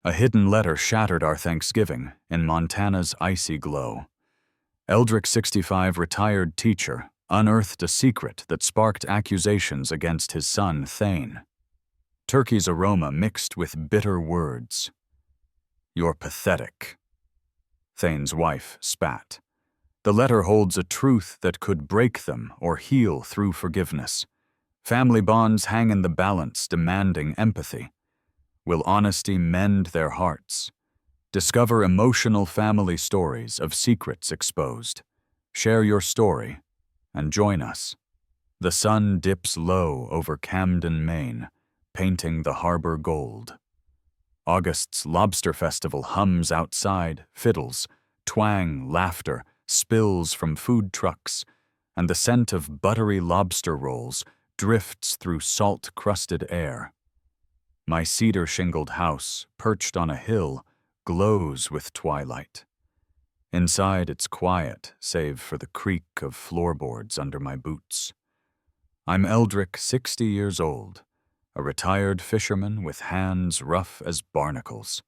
A hidden letter shattered our Thanksgiving in Montana's icy glow. Eldrick, 65, retired teacher, unearthed a secret that sparked accusations against his son, Thane. Turkey's aroma mixed with bitter words. "You're pathetic." Thane's wife spat. The letter holds a truth that could break them or heal through forgiveness. Family bonds hang in the balance, demanding empathy. Will honesty mend their hearts? Discover emotional family stories of secrets exposed. Share your story and join us. The sun dips low over Camden, Maine, painting the harbor gold. August's Lobster Festival hums outside, fiddles, twang, laughter, spills from food trucks, and the scent of buttery lobster rolls drifts through salt-crusted air. My cedar-shingled house, perched on a hill, glows with twilight. Inside it's quiet, save for the creak of floorboards under my boots. I'm Eldrick, 60 years old, a retired fisherman with hands rough as barnacles.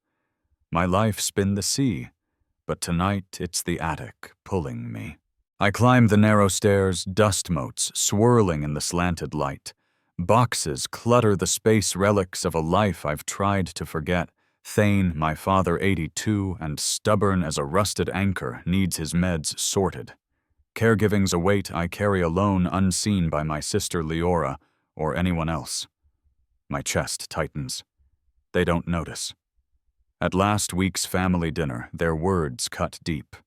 My life's been the sea, but tonight it's the attic pulling me. I climb the narrow stairs, dust motes swirling in the slanted light. Boxes clutter the space, relics of a life I've tried to forget. Thane, my father, 82, and stubborn as a rusted anchor, needs his meds sorted. Caregiving's a weight I carry alone, unseen by my sister Leora or anyone else. My chest tightens. They don't notice. At last week's family dinner, their words cut deep.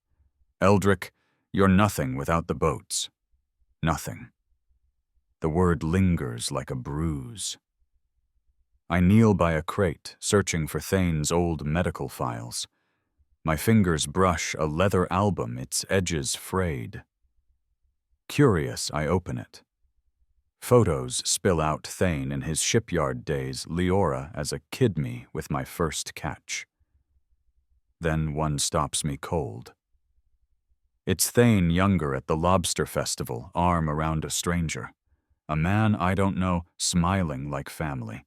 "Eldrick, you're nothing without the boats." Nothing. The word lingers like a bruise. I kneel by a crate, searching for Thane's old medical files. My fingers brush a leather album, its edges frayed. Curious, I open it. Photos spill out Thane in his shipyard days, Leora as a kid-me with my first catch. Then one stops me cold. It's Thane younger at the Lobster Festival, arm around a stranger. A man I don't know, smiling like family.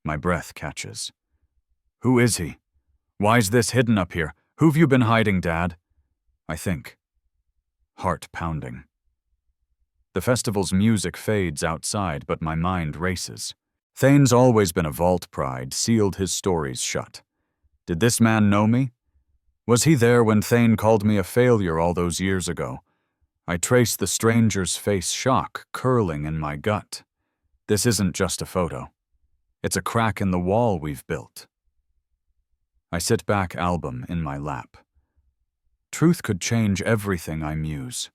My breath catches. "Who is he? Why's this hidden up here? Who've you been hiding, Dad?" I think. Heart pounding. The festival's music fades outside, but my mind races. Thane's always been a vault pride, sealed his stories shut. Did this man know me? Was he there when Thane called me a failure all those years ago? I trace the stranger's face, shock curling in my gut. This isn't just a photo. It's a crack in the wall we've built. I sit back, album in my lap. Truth could change everything, I muse.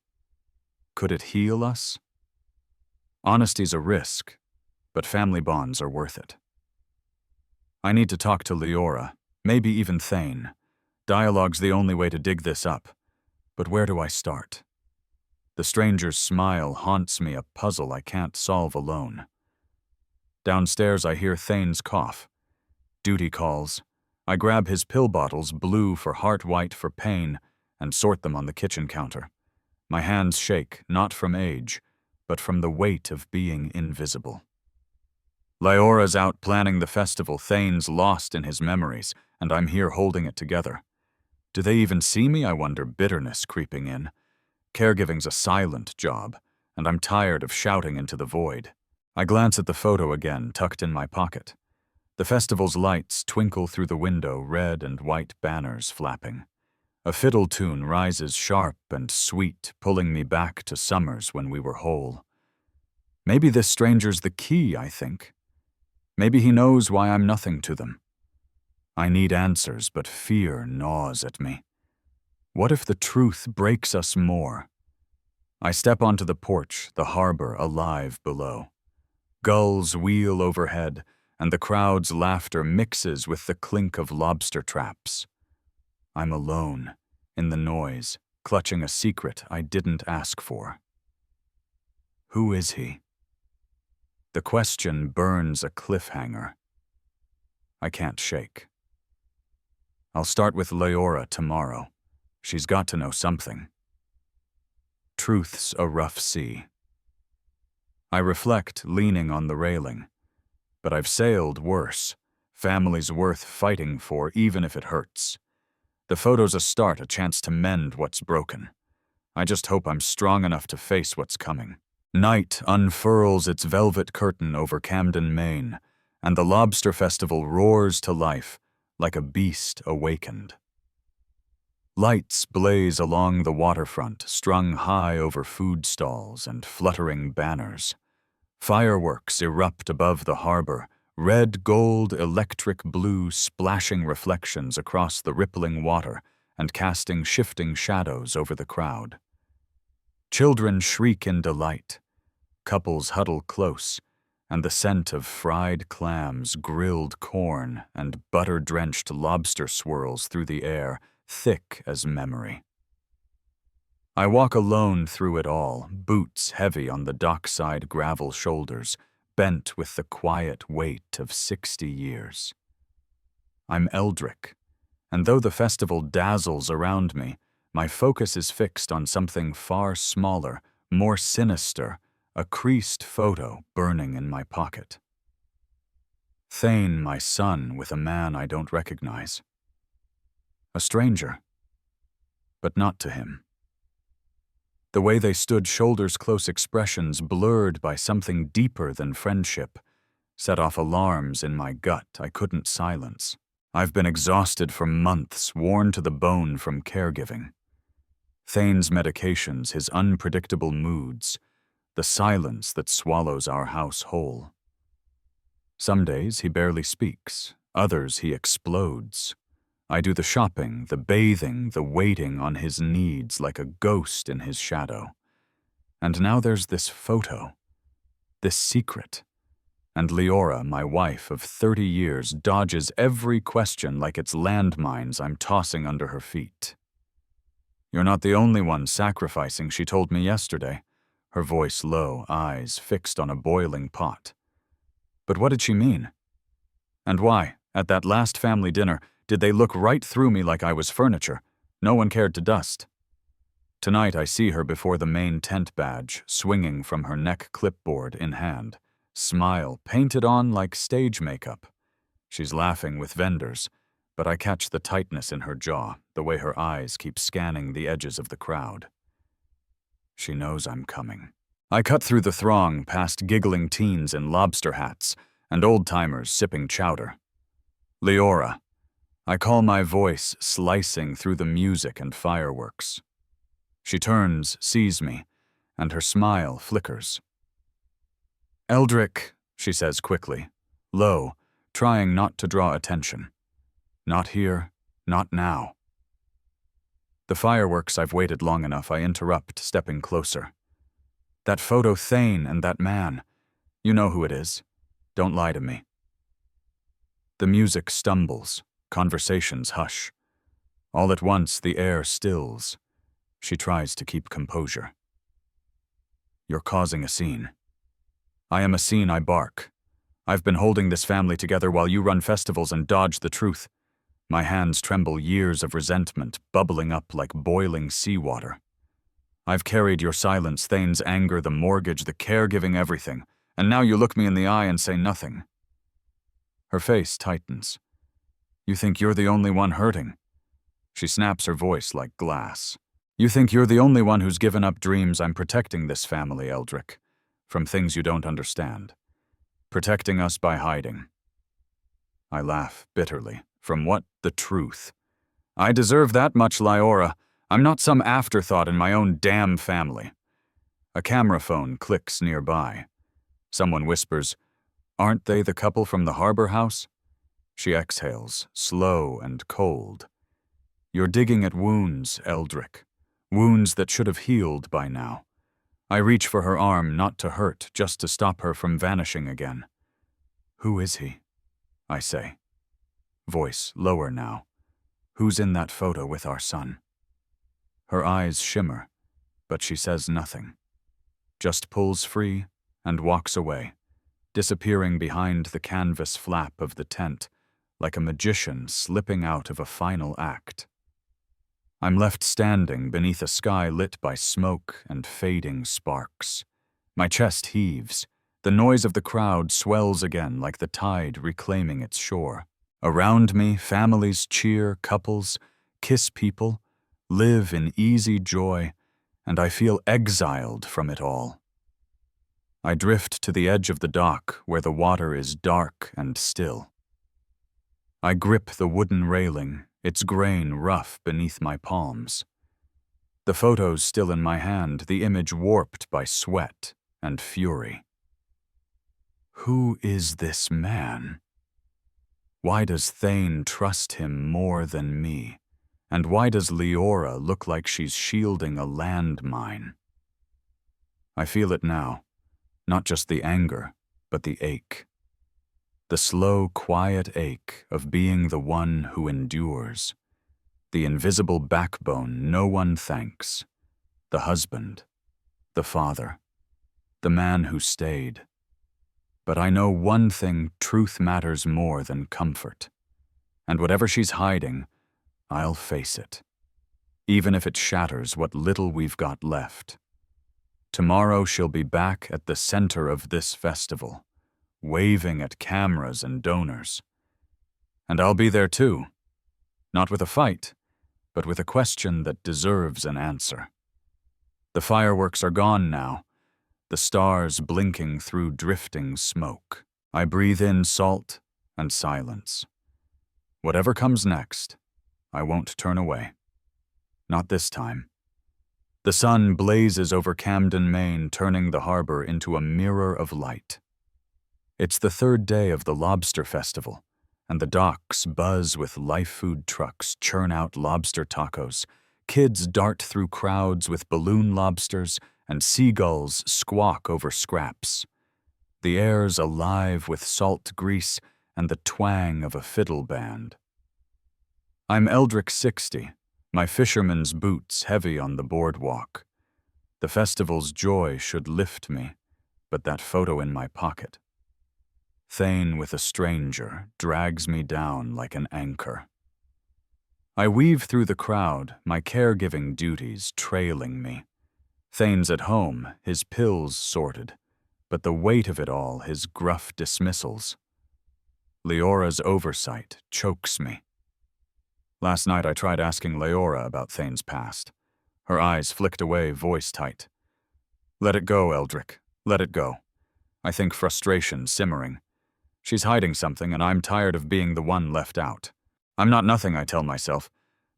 Could it heal us? Honesty's a risk, but family bonds are worth it. I need to talk to Leora, maybe even Thane. Dialogue's the only way to dig this up. But where do I start? The stranger's smile haunts me, a puzzle I can't solve alone. Downstairs I hear Thane's cough. Duty calls. I grab his pill bottles, blue for heart, white for pain, and sort them on the kitchen counter. My hands shake, not from age, but from the weight of being invisible. Leora's out planning the festival, Thane's lost in his memories, and I'm here holding it together. Do they even see me, I wonder, bitterness creeping in? Caregiving's a silent job, and I'm tired of shouting into the void. I glance at the photo again, tucked in my pocket. The festival's lights twinkle through the window, red and white banners flapping. A fiddle tune rises sharp and sweet, pulling me back to summers when we were whole. Maybe this stranger's the key, I think. Maybe he knows why I'm nothing to them. I need answers, but fear gnaws at me. What if the truth breaks us more? I step onto the porch, the harbor alive below. Gulls wheel overhead, and the crowd's laughter mixes with the clink of lobster traps. I'm alone, in the noise, clutching a secret I didn't ask for. Who is he? The question burns a cliffhanger. I can't shake. I'll start with Leora tomorrow. She's got to know something. Truth's a rough sea. I reflect, leaning on the railing. But I've sailed worse. Family's worth fighting for, even if it hurts. The photo's a start, a chance to mend what's broken. I just hope I'm strong enough to face what's coming. Night unfurls its velvet curtain over Camden, Maine, and the Lobster Festival roars to life like a beast awakened. Lights blaze along the waterfront, strung high over food stalls and fluttering banners. Fireworks erupt above the harbor, red, gold, electric blue, splashing reflections across the rippling water and casting shifting shadows over the crowd. Children shriek in delight. Couples huddle close, and the scent of fried clams, grilled corn, and butter-drenched lobster swirls through the air, thick as memory. I walk alone through it all, boots heavy on the dockside gravel shoulders, bent with the quiet weight of 60 years. I'm Eldrick, and though the festival dazzles around me, my focus is fixed on something far smaller, more sinister, a creased photo burning in my pocket. Thane, my son, with a man I don't recognize. A stranger, but not to him. The way they stood, shoulders-close expressions blurred by something deeper than friendship, set off alarms in my gut I couldn't silence. I've been exhausted for months, worn to the bone from caregiving. Thane's medications, his unpredictable moods, the silence that swallows our house whole. Some days he barely speaks, others he explodes. I do the shopping, the bathing, the waiting on his needs like a ghost in his shadow. And now there's this photo, this secret. And Leora, my wife of 30 years, dodges every question like it's landmines I'm tossing under her feet. "You're not the only one sacrificing," she told me yesterday, her voice low, eyes fixed on a boiling pot. But what did she mean? And why, at that last family dinner, did they look right through me like I was furniture? No one cared to dust. Tonight I see her before the main tent badge, swinging from her neck clipboard in hand, smile painted on like stage makeup. She's laughing with vendors, but I catch the tightness in her jaw, the way her eyes keep scanning the edges of the crowd. She knows I'm coming. I cut through the throng, past giggling teens in lobster hats and old-timers sipping chowder. "Leora." I call my voice slicing through the music and fireworks. She turns, sees me, and her smile flickers. "Eldrick," she says quickly, low, trying not to draw attention. "Not here, not now." The fireworks, I've waited long enough, I interrupt, stepping closer. "That photo, Thane, and that man. You know who it is. Don't lie to me." The music stumbles. Conversations hush. All at once, the air stills. She tries to keep composure. "You're causing a scene." "I am a scene," I bark. "I've been holding this family together while you run festivals and dodge the truth." My hands tremble, years of resentment bubbling up like boiling seawater. "I've carried your silence, Thane's anger, the mortgage, the caregiving, everything, and now you look me in the eye and say nothing." Her face tightens. "You think you're the only one hurting?" She snaps her voice like glass. "You think you're the only one who's given up dreams. I'm protecting this family, Eldrick, from things you don't understand. Protecting us by hiding." I laugh bitterly. From what? The truth. I deserve that much, Leora. I'm not some afterthought in my own damn family. A camera phone clicks nearby. Someone whispers, "Aren't they the couple from the harbor house?" She exhales, slow and cold. "You're digging at wounds, Eldrick. Wounds that should have healed by now." I reach for her arm, not to hurt, just to stop her from vanishing again. "Who is he?" I say. Voice lower now. "Who's in that photo with our son?" Her eyes shimmer, but she says nothing. Just pulls free and walks away, disappearing behind the canvas flap of the tent, like a magician slipping out of a final act. I'm left standing beneath a sky lit by smoke and fading sparks. My chest heaves. The noise of the crowd swells again like the tide reclaiming its shore. Around me, families cheer, couples kiss people, live in easy joy, and I feel exiled from it all. I drift to the edge of the dock where the water is dark and still. I grip the wooden railing, its grain rough beneath my palms. The photo's still in my hand, the image warped by sweat and fury. Who is this man? Why does Thane trust him more than me? And why does Leora look like she's shielding a landmine? I feel it now, not just the anger, but the ache. The slow, quiet ache of being the one who endures. The invisible backbone no one thanks. The husband, the father, the man who stayed. But I know one thing: truth matters more than comfort. And whatever she's hiding, I'll face it, even if it shatters what little we've got left. Tomorrow she'll be back at the center of this festival, waving at cameras and donors. And I'll be there too, not with a fight, but with a question that deserves an answer. The fireworks are gone now, the stars blinking through drifting smoke. I breathe in salt and silence. Whatever comes next, I won't turn away. Not this time. The sun blazes over Camden, Maine, turning the harbor into a mirror of light. It's the third day of the Lobster Festival, and the docks buzz with life food trucks churn out lobster tacos. Kids dart through crowds with balloon lobsters, and seagulls squawk over scraps. The air's alive with salt grease and the twang of a fiddle band. I'm Eldrick 60, my fisherman's boots heavy on the boardwalk. The festival's joy should lift me, but that photo in my pocket. Thane with a stranger drags me down like an anchor. I weave through the crowd, my caregiving duties trailing me. Thane's at home, his pills sorted, but the weight of it all, his gruff dismissals. Leora's oversight chokes me. Last night I tried asking Leora about Thane's past. Her eyes flicked away, voice tight. Let it go, Eldrick. Let it go. I think frustration simmering. She's hiding something, and I'm tired of being the one left out. I'm not nothing, I tell myself.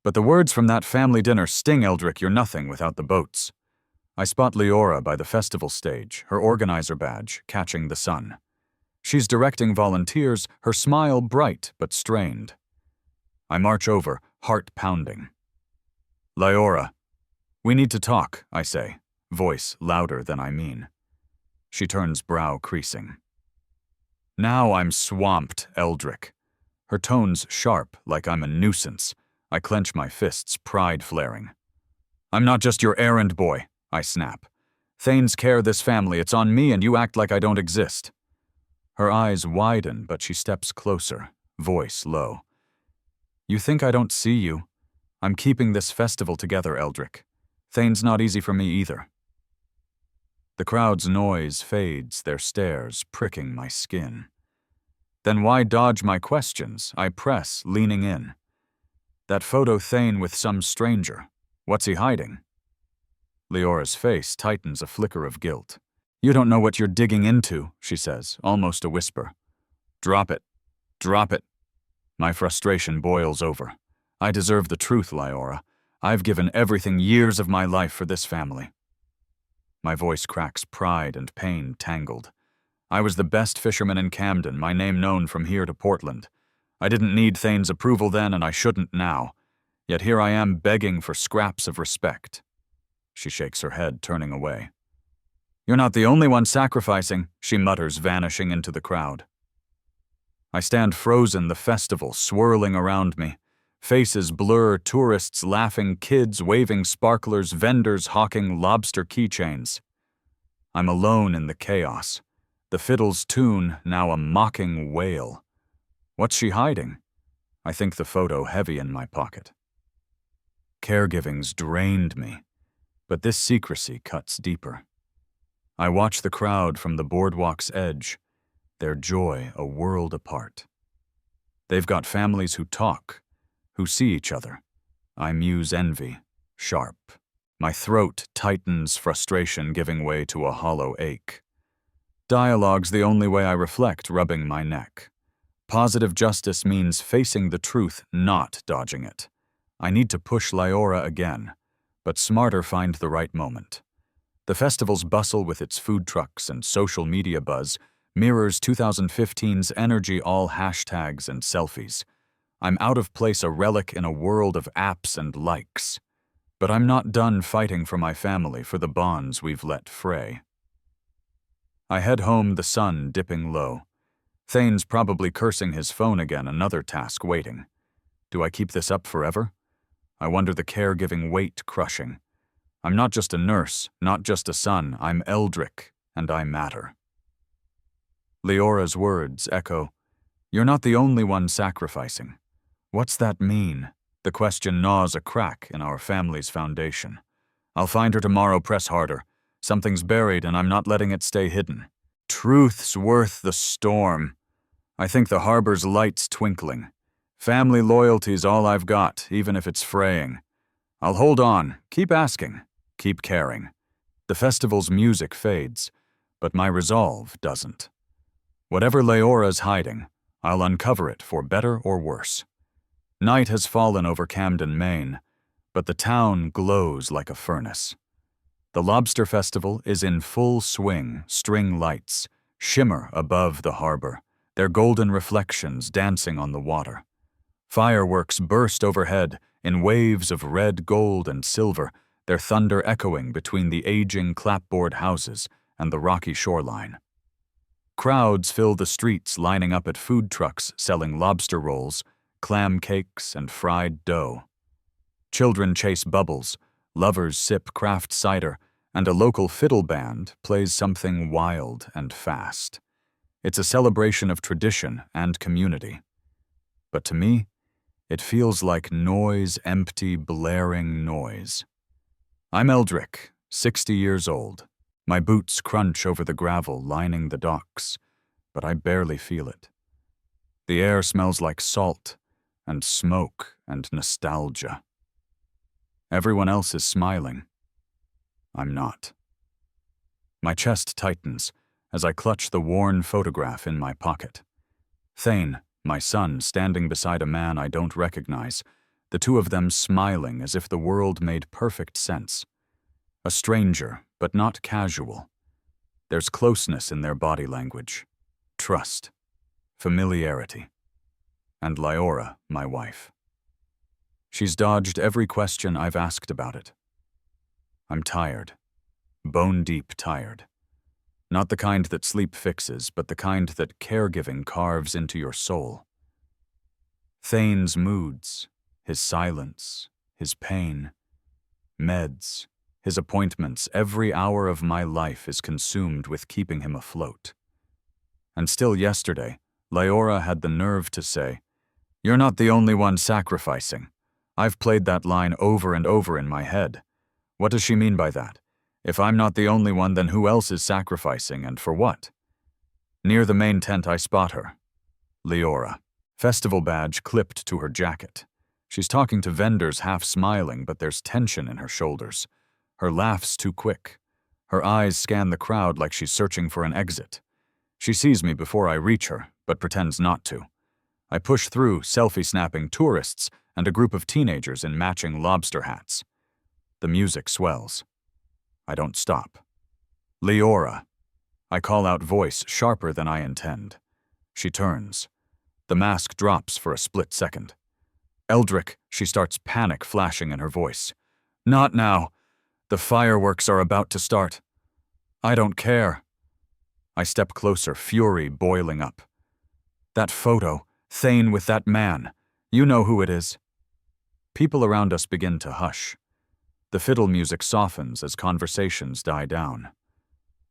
But the words from that family dinner sting, Eldrick. You're nothing without the boats. I spot Leora by the festival stage, her organizer badge catching the sun. She's directing volunteers, her smile bright but strained. I march over, heart pounding. Leora, we need to talk, I say, voice louder than I mean. She turns, brow creasing. Now I'm swamped, Eldrick. Her tone's sharp, like I'm a nuisance. I clench my fists, pride flaring. I'm not just your errand boy, I snap. Thane's care this family, it's on me, and you act like I don't exist. Her eyes widen, but she steps closer, voice low. You think I don't see you? I'm keeping this festival together, Eldrick. Thane's not easy for me either. The crowd's noise fades, their stares pricking my skin. Then why dodge my questions? I press, leaning in. That photo Thane with some stranger. What's he hiding? Leora's face tightens, a flicker of guilt. You don't know what you're digging into, she says, almost a whisper. Drop it. Drop it. My frustration boils over. I deserve the truth, Leora. I've given everything, years of my life, for this family. My voice cracks, pride and pain tangled. I was the best fisherman in Camden, my name known from here to Portland. I didn't need Thane's approval then, and I shouldn't now. Yet here I am begging for scraps of respect. She shakes her head, turning away. You're not the only one sacrificing, she mutters, vanishing into the crowd. I stand frozen, the festival swirling around me. Faces blur, tourists laughing, kids waving sparklers, vendors hawking lobster keychains. I'm alone in the chaos. The fiddle's tune now a mocking wail. What's she hiding? I think the photo heavy in my pocket. Caregiving's drained me, but this secrecy cuts deeper. I watch the crowd from the boardwalk's edge, their joy a world apart. They've got families who talk, who see each other. I muse envy, sharp. My throat tightens, frustration giving way to a hollow ache. Dialogue's the only way I reflect, rubbing my neck. Positive justice means facing the truth, not dodging it. I need to push Leora again, but smarter find the right moment. The festival's bustle with its food trucks and social media buzz mirrors 2015's energy, all hashtags and selfies. I'm out of place, a relic in a world of apps and likes. But I'm not done fighting for my family, for the bonds we've let fray. I head home, the sun dipping low. Thane's probably cursing his phone again, another task waiting. Do I keep this up forever? I wonder, the caregiving weight crushing. I'm not just a nurse, not just a son, I'm Eldrick, and I matter. Leora's words echo, "You're not the only one sacrificing." What's that mean? The question gnaws a crack in our family's foundation. I'll find her tomorrow, press harder. Something's buried and I'm not letting it stay hidden. Truth's worth the storm. I think the harbor's light's twinkling. Family loyalty's all I've got, even if it's fraying. I'll hold on, keep asking, keep caring. The festival's music fades, but my resolve doesn't. Whatever Leora's hiding, I'll uncover it for better or worse. Night has fallen over Camden, Maine, but the town glows like a furnace. The Lobster Festival is in full swing, string lights shimmer above the harbor, their golden reflections dancing on the water. Fireworks burst overhead in waves of red, gold, and silver, their thunder echoing between the aging clapboard houses and the rocky shoreline. Crowds fill the streets, lining up at food trucks selling lobster rolls, clam cakes, and fried dough. Children chase bubbles, lovers sip craft cider, and a local fiddle band plays something wild and fast. It's a celebration of tradition and community. But to me, it feels like noise, empty, blaring noise. I'm Eldrick, 60 years old. My boots crunch over the gravel lining the docks, but I barely feel it. The air smells like salt and smoke and nostalgia. Everyone else is smiling. I'm not. My chest tightens as I clutch the worn photograph in my pocket. Thane, my son, standing beside a man I don't recognize, the two of them smiling as if the world made perfect sense. A stranger, but not casual. There's closeness in their body language, trust, familiarity. And Leora, my wife. She's dodged every question I've asked about it. I'm tired, bone-deep tired. Not the kind that sleep fixes, but the kind that caregiving carves into your soul. Thane's moods, his silence, his pain, meds, his appointments, every hour of my life is consumed with keeping him afloat. And still yesterday, Leora had the nerve to say, "You're not the only one sacrificing." I've played that line over and over in my head. What does she mean by that? If I'm not the only one, then who else is sacrificing, and for what? Near the main tent I spot her. Leora. Festival badge clipped to her jacket. She's talking to vendors, half smiling, but there's tension in her shoulders. Her laugh's too quick. Her eyes scan the crowd like she's searching for an exit. She sees me before I reach her, but pretends not to. I push through selfie-snapping tourists and a group of teenagers in matching lobster hats. The music swells. I don't stop. Leora. I call out, voice sharper than I intend. She turns. The mask drops for a split second. Eldrick, she starts, panic flashing in her voice. Not now. The fireworks are about to start. I don't care. I step closer, fury boiling up. That photo, Thane with that man. You know who it is. People around us begin to hush. The fiddle music softens as conversations die down.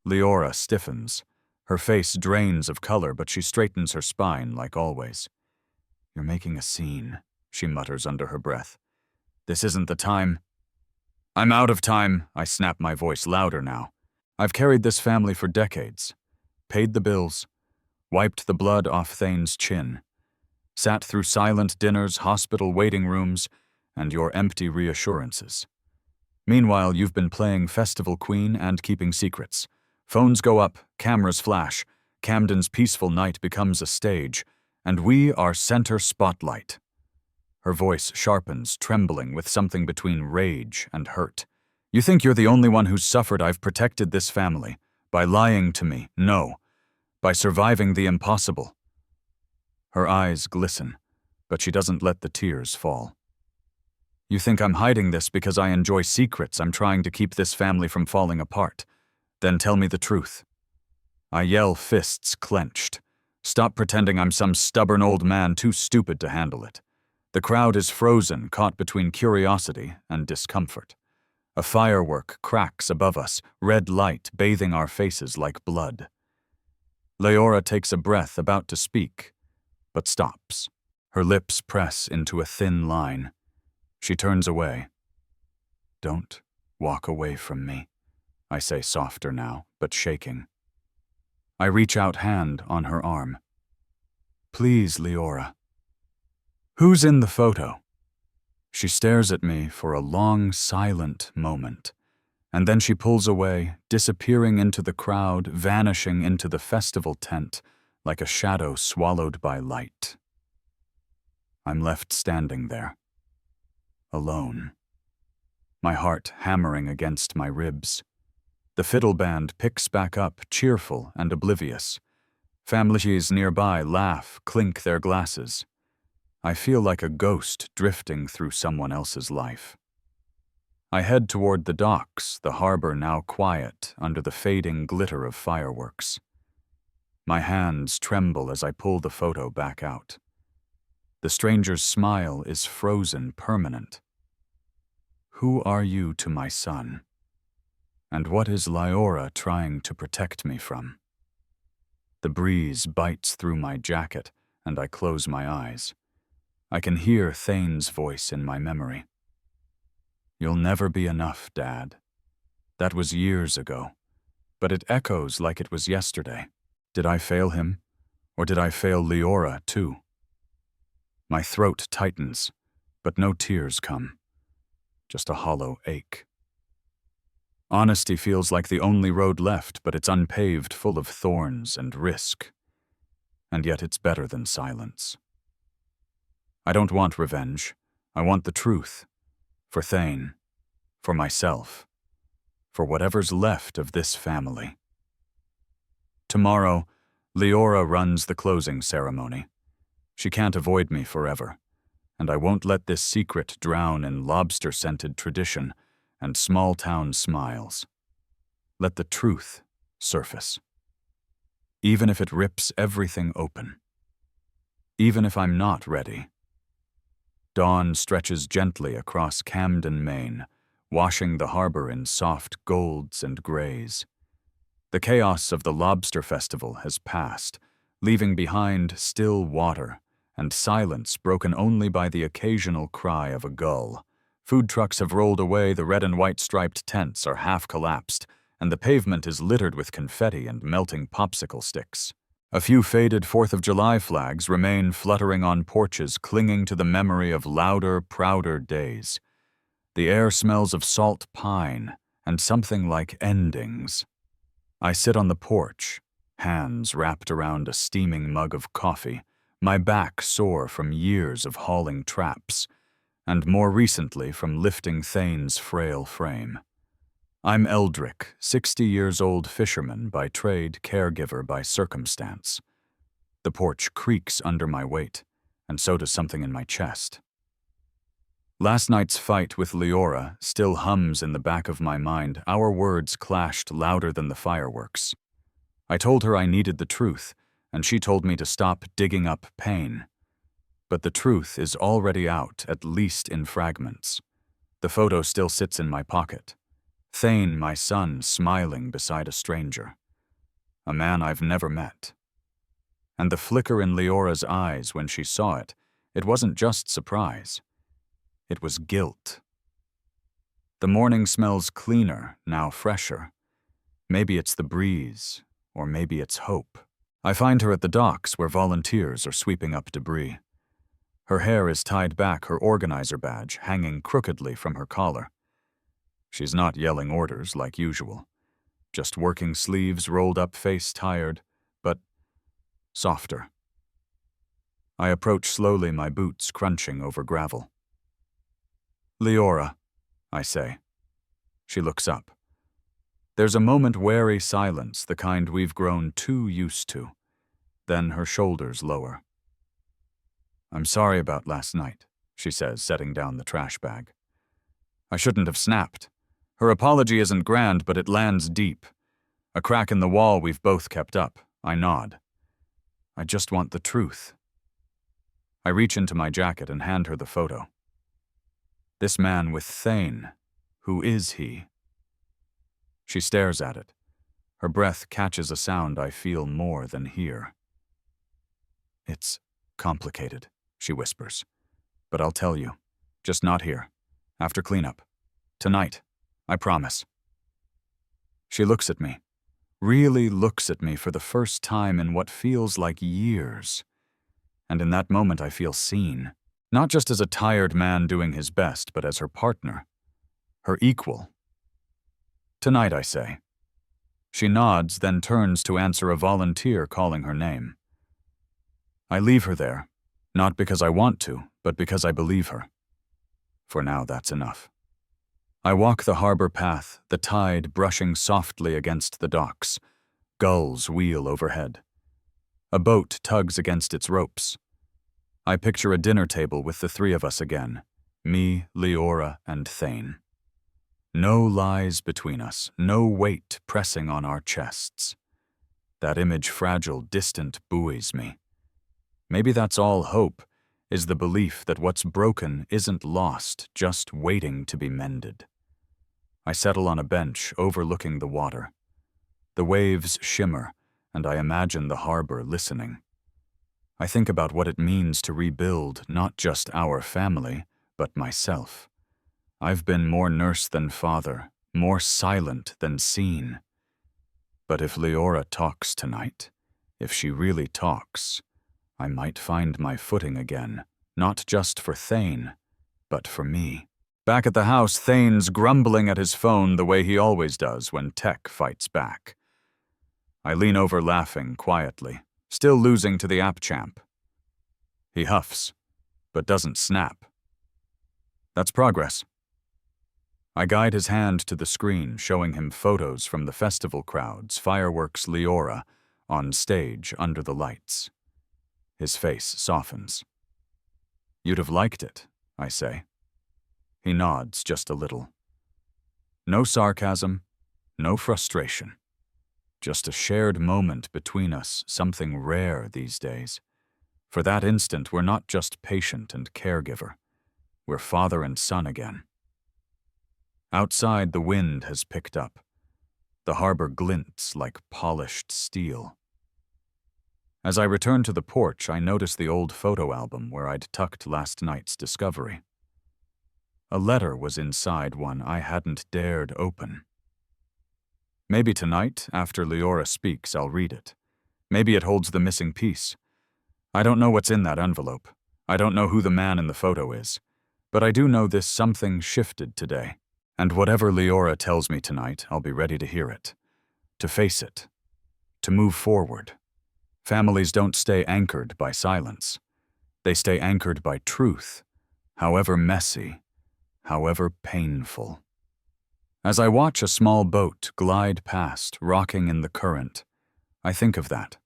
Leora stiffens. Her face drains of color, but she straightens her spine like always. You're making a scene, she mutters under her breath. This isn't the time. I'm out of time, I snap, my voice louder now. I've carried this family for decades. Paid the bills. Wiped the blood off Thane's chin. Sat through silent dinners, hospital waiting rooms, and your empty reassurances. Meanwhile, you've been playing Festival Queen and keeping secrets. Phones go up, cameras flash, Camden's peaceful night becomes a stage, and we are center spotlight. Her voice sharpens, trembling with something between rage and hurt. You think you're the only one who's suffered. I've protected this family. By lying to me, no. By surviving the impossible. Her eyes glisten, but she doesn't let the tears fall. You think I'm hiding this because I enjoy secrets. I'm trying to keep this family from falling apart. Then tell me the truth. I yell, fists clenched. Stop pretending I'm some stubborn old man too stupid to handle it. The crowd is frozen, caught between curiosity and discomfort. A firework cracks above us, red light bathing our faces like blood. Leora takes a breath, about to speak, but stops. Her lips press into a thin line. She turns away. Don't walk away from me, I say, softer now, but shaking. I reach out, hand on her arm. Please, Leora. Who's in the photo? She stares at me for a long, silent moment, and then she pulls away, disappearing into the crowd, vanishing into the festival tent like a shadow swallowed by light. I'm left standing there, alone, my heart hammering against my ribs. The fiddle band picks back up, cheerful and oblivious. Families nearby laugh, clink their glasses. I feel like a ghost drifting through someone else's life. I head toward the docks, the harbor now quiet under the fading glitter of fireworks. My hands tremble as I pull the photo back out. The stranger's smile is frozen, permanent. Who are you to my son? And what is Leora trying to protect me from? The breeze bites through my jacket, and I close my eyes. I can hear Thane's voice in my memory. You'll never be enough, Dad. That was years ago, but it echoes like it was yesterday. Did I fail him, or did I fail Leora too? My throat tightens, but no tears come, just a hollow ache. Honesty feels like the only road left, but it's unpaved, full of thorns and risk. And yet it's better than silence. I don't want revenge. I want the truth. For Thane. For myself. For whatever's left of this family. Tomorrow, Leora runs the closing ceremony. She can't avoid me forever, and I won't let this secret drown in lobster-scented tradition and small-town smiles. Let the truth surface. Even if it rips everything open. Even if I'm not ready. Dawn stretches gently across Camden, Maine, washing the harbor in soft golds and grays. The chaos of the Lobster Festival has passed, leaving behind still water and silence broken only by the occasional cry of a gull. Food trucks have rolled away, the red and white striped tents are half collapsed, and the pavement is littered with confetti and melting popsicle sticks. A few faded 4th of July flags remain fluttering on porches, clinging to the memory of louder, prouder days. The air smells of salt pine and something like endings. I sit on the porch, hands wrapped around a steaming mug of coffee, my back sore from years of hauling traps, and more recently from lifting Thane's frail frame. I'm Eldrick, 60 years old fisherman by trade, caregiver by circumstance. The porch creaks under my weight, and so does something in my chest. Last night's fight with Leora still hums in the back of my mind. Our words clashed louder than the fireworks. I told her I needed the truth, and she told me to stop digging up pain. But the truth is already out, at least in fragments. The photo still sits in my pocket. Thane, my son, smiling beside a stranger. A man I've never met. And the flicker in Leora's eyes when she saw it, it wasn't just surprise. It was guilt. The morning smells cleaner, now fresher. Maybe it's the breeze, or maybe it's hope. I find her at the docks where volunteers are sweeping up debris. Her hair is tied back, her organizer badge hanging crookedly from her collar. She's not yelling orders like usual. Just working sleeves rolled up, face tired, but softer. I approach slowly, my boots crunching over gravel. "Leora," I say. She looks up. There's a moment wary silence, the kind we've grown too used to. Then her shoulders lower. "I'm sorry about last night," she says, setting down the trash bag. I shouldn't have snapped. Her apology isn't grand, but it lands deep. A crack in the wall we've both kept up. I nod. I just want the truth. I reach into my jacket and hand her the photo. This man with Thane, who is he? She stares at it. Her breath catches a sound I feel more than hear. "It's complicated," she whispers. "But I'll tell you. Just not here. After cleanup. Tonight. I promise." She looks at me. Really looks at me for the first time in what feels like years. And in that moment I feel seen. Not just as a tired man doing his best, but as her partner. Her equal. "Tonight," I say. She nods, then turns to answer a volunteer calling her name. I leave her there, not because I want to, but because I believe her. For now, that's enough. I walk the harbor path, the tide brushing softly against the docks. Gulls wheel overhead. A boat tugs against its ropes. I picture a dinner table with the three of us again, me, Leora, and Thane. No lies between us, no weight pressing on our chests. That image, fragile, distant, buoys me. Maybe that's all hope, is the belief that what's broken isn't lost, just waiting to be mended. I settle on a bench overlooking the water. The waves shimmer, and I imagine the harbor listening. I think about what it means to rebuild not just our family, but myself. I've been more nurse than father, more silent than seen. But if Leora talks tonight, if she really talks, I might find my footing again, not just for Thane, but for me. Back at the house, Thane's grumbling at his phone the way he always does when tech fights back. I lean over laughing quietly, still losing to the app champ. He huffs, but doesn't snap. That's progress. I guide his hand to the screen, showing him photos from the festival crowds, fireworks, Leora, on stage under the lights. His face softens. "You'd have liked it," I say. He nods just a little. No sarcasm, no frustration. Just a shared moment between us, something rare these days. For that instant, we're not just patient and caregiver. We're father and son again. Outside, the wind has picked up. The harbor glints like polished steel. As I return to the porch, I notice the old photo album where I'd tucked last night's discovery. A letter was inside one I hadn't dared open. Maybe tonight, after Leora speaks, I'll read it. Maybe it holds the missing piece. I don't know what's in that envelope. I don't know who the man in the photo is. But I do know this something shifted today. And whatever Leora tells me tonight, I'll be ready to hear it. To face it. To move forward. Families don't stay anchored by silence. They stay anchored by truth, however messy, however painful. As I watch a small boat glide past, rocking in the current, I think of that.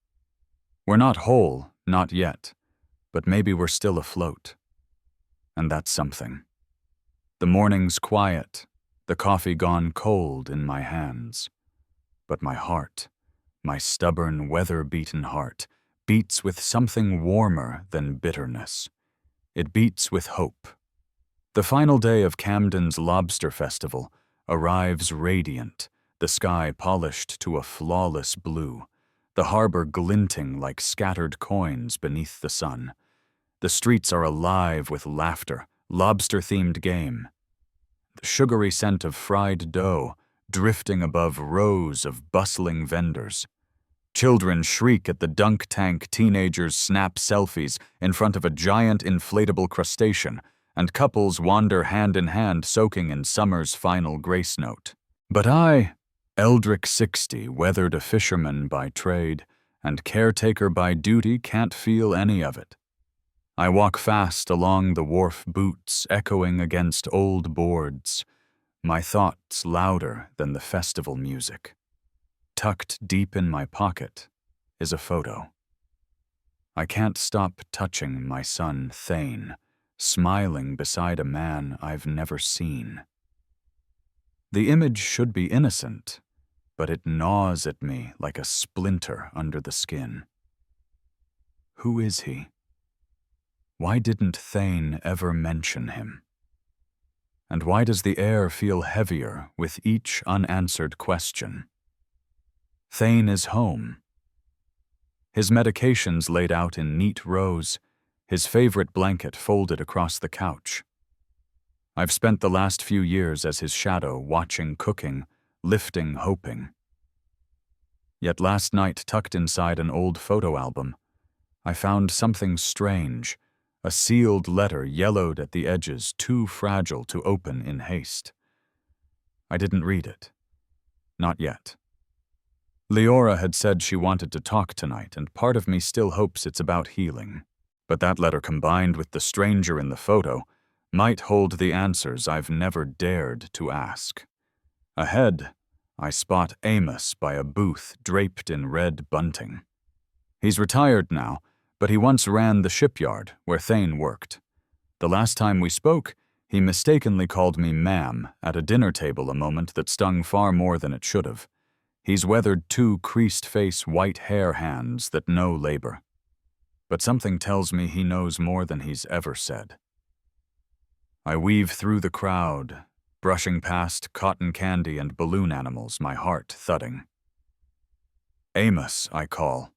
We're not whole, not yet, but maybe we're still afloat. And that's something. The morning's quiet, the coffee gone cold in my hands. But my heart, my stubborn, weather-beaten heart, beats with something warmer than bitterness. It beats with hope. The final day of Camden's Lobster Festival arrives radiant, the sky polished to a flawless blue, the harbor glinting like scattered coins beneath the sun. The streets are alive with laughter, lobster-themed game. The sugary scent of fried dough drifting above rows of bustling vendors. Children shriek at the dunk tank, teenagers snap selfies in front of a giant inflatable crustacean, and couples wander hand in hand soaking in summer's final grace note. But I, Eldrick 60, weathered a fisherman by trade and caretaker by duty, can't feel any of it. I walk fast along the wharf, boots echoing against old boards, my thoughts louder than the festival music. Tucked deep in my pocket is a photo. I can't stop touching my son Thane, smiling beside a man I've never seen. The image should be innocent, but it gnaws at me like a splinter under the skin. Who is he? Why didn't Thane ever mention him? And why does the air feel heavier with each unanswered question? Thane is home. His medications laid out in neat rows, his favorite blanket folded across the couch. I've spent the last few years as his shadow, watching, cooking, lifting, hoping. Yet last night, tucked inside an old photo album, I found something strange, a sealed letter yellowed at the edges, too fragile to open in haste. I didn't read it. Not yet. Leora had said she wanted to talk tonight, and part of me still hopes it's about healing. But that letter, combined with the stranger in the photo, might hold the answers I've never dared to ask. Ahead, I spot Amos by a booth draped in red bunting. He's retired now, but he once ran the shipyard where Thane worked. The last time we spoke, he mistakenly called me ma'am at a dinner table, a moment that stung far more than it should have. He's weathered 2 creased-face white hair hands that know labor. But something tells me he knows more than he's ever said. I weave through the crowd, brushing past cotton candy and balloon animals, my heart thudding. Amos, I call.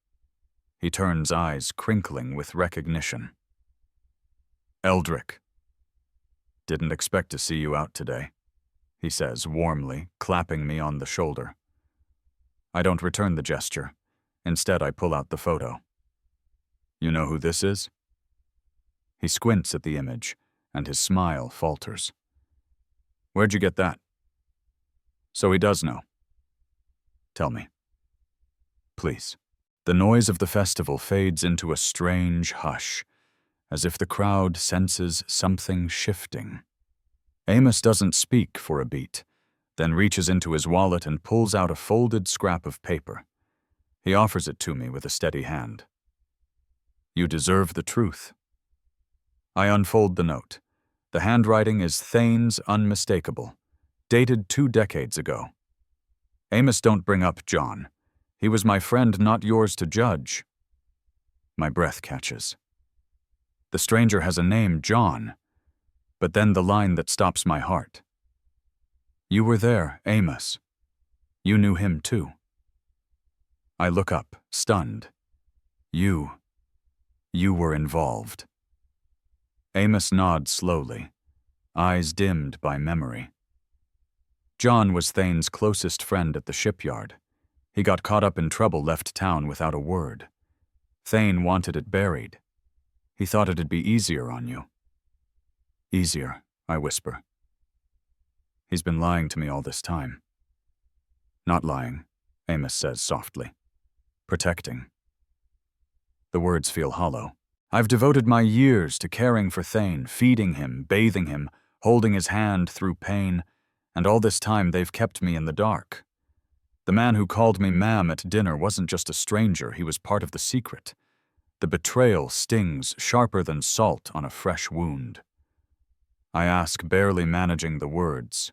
He turns, eyes crinkling with recognition. Eldrick. Didn't expect to see you out today, he says warmly, clapping me on the shoulder. I don't return the gesture. Instead, I pull out the photo. You know who this is? He squints at the image, and his smile falters. Where'd you get that? So he does know. Tell me. Please. The noise of the festival fades into a strange hush, as if the crowd senses something shifting. Amos doesn't speak for a beat, then reaches into his wallet and pulls out a folded scrap of paper. He offers it to me with a steady hand. You deserve the truth. I unfold the note. The handwriting is Thane's unmistakable, dated 2 decades ago. Amos, don't bring up John. He was my friend, not yours to judge. My breath catches. The stranger has a name, John, but then the line that stops my heart. You were there, Amos. You knew him too. I look up, stunned. You were involved. Amos nods slowly, eyes dimmed by memory. John was Thane's closest friend at the shipyard. He got caught up in trouble, left town without a word. Thane wanted it buried. He thought it'd be easier on you. Easier, I whisper. He's been lying to me all this time. Not lying, Amos says softly. Protecting. The words feel hollow. I've devoted my years to caring for Thane, feeding him, bathing him, holding his hand through pain, and all this time they've kept me in the dark. The man who called me ma'am at dinner wasn't just a stranger, he was part of the secret. The betrayal stings sharper than salt on a fresh wound. I ask, barely managing the words.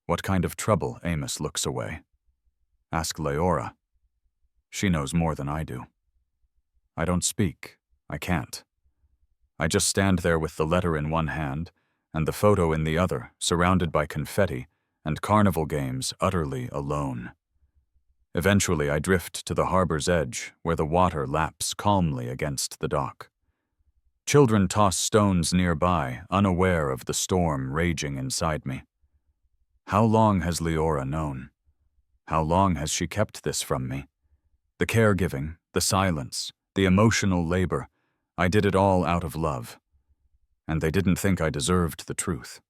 What kind of trouble? Amos looks away. Ask Leora. She knows more than I do. I don't speak. I can't. I just stand there with the letter in one hand and the photo in the other, surrounded by confetti and carnival games, utterly alone. Eventually, I drift to the harbor's edge, where the water laps calmly against the dock. Children toss stones nearby, unaware of the storm raging inside me. How long has Leora known? How long has she kept this from me? The caregiving, the silence, the emotional labor, I did it all out of love. And they didn't think I deserved the truth.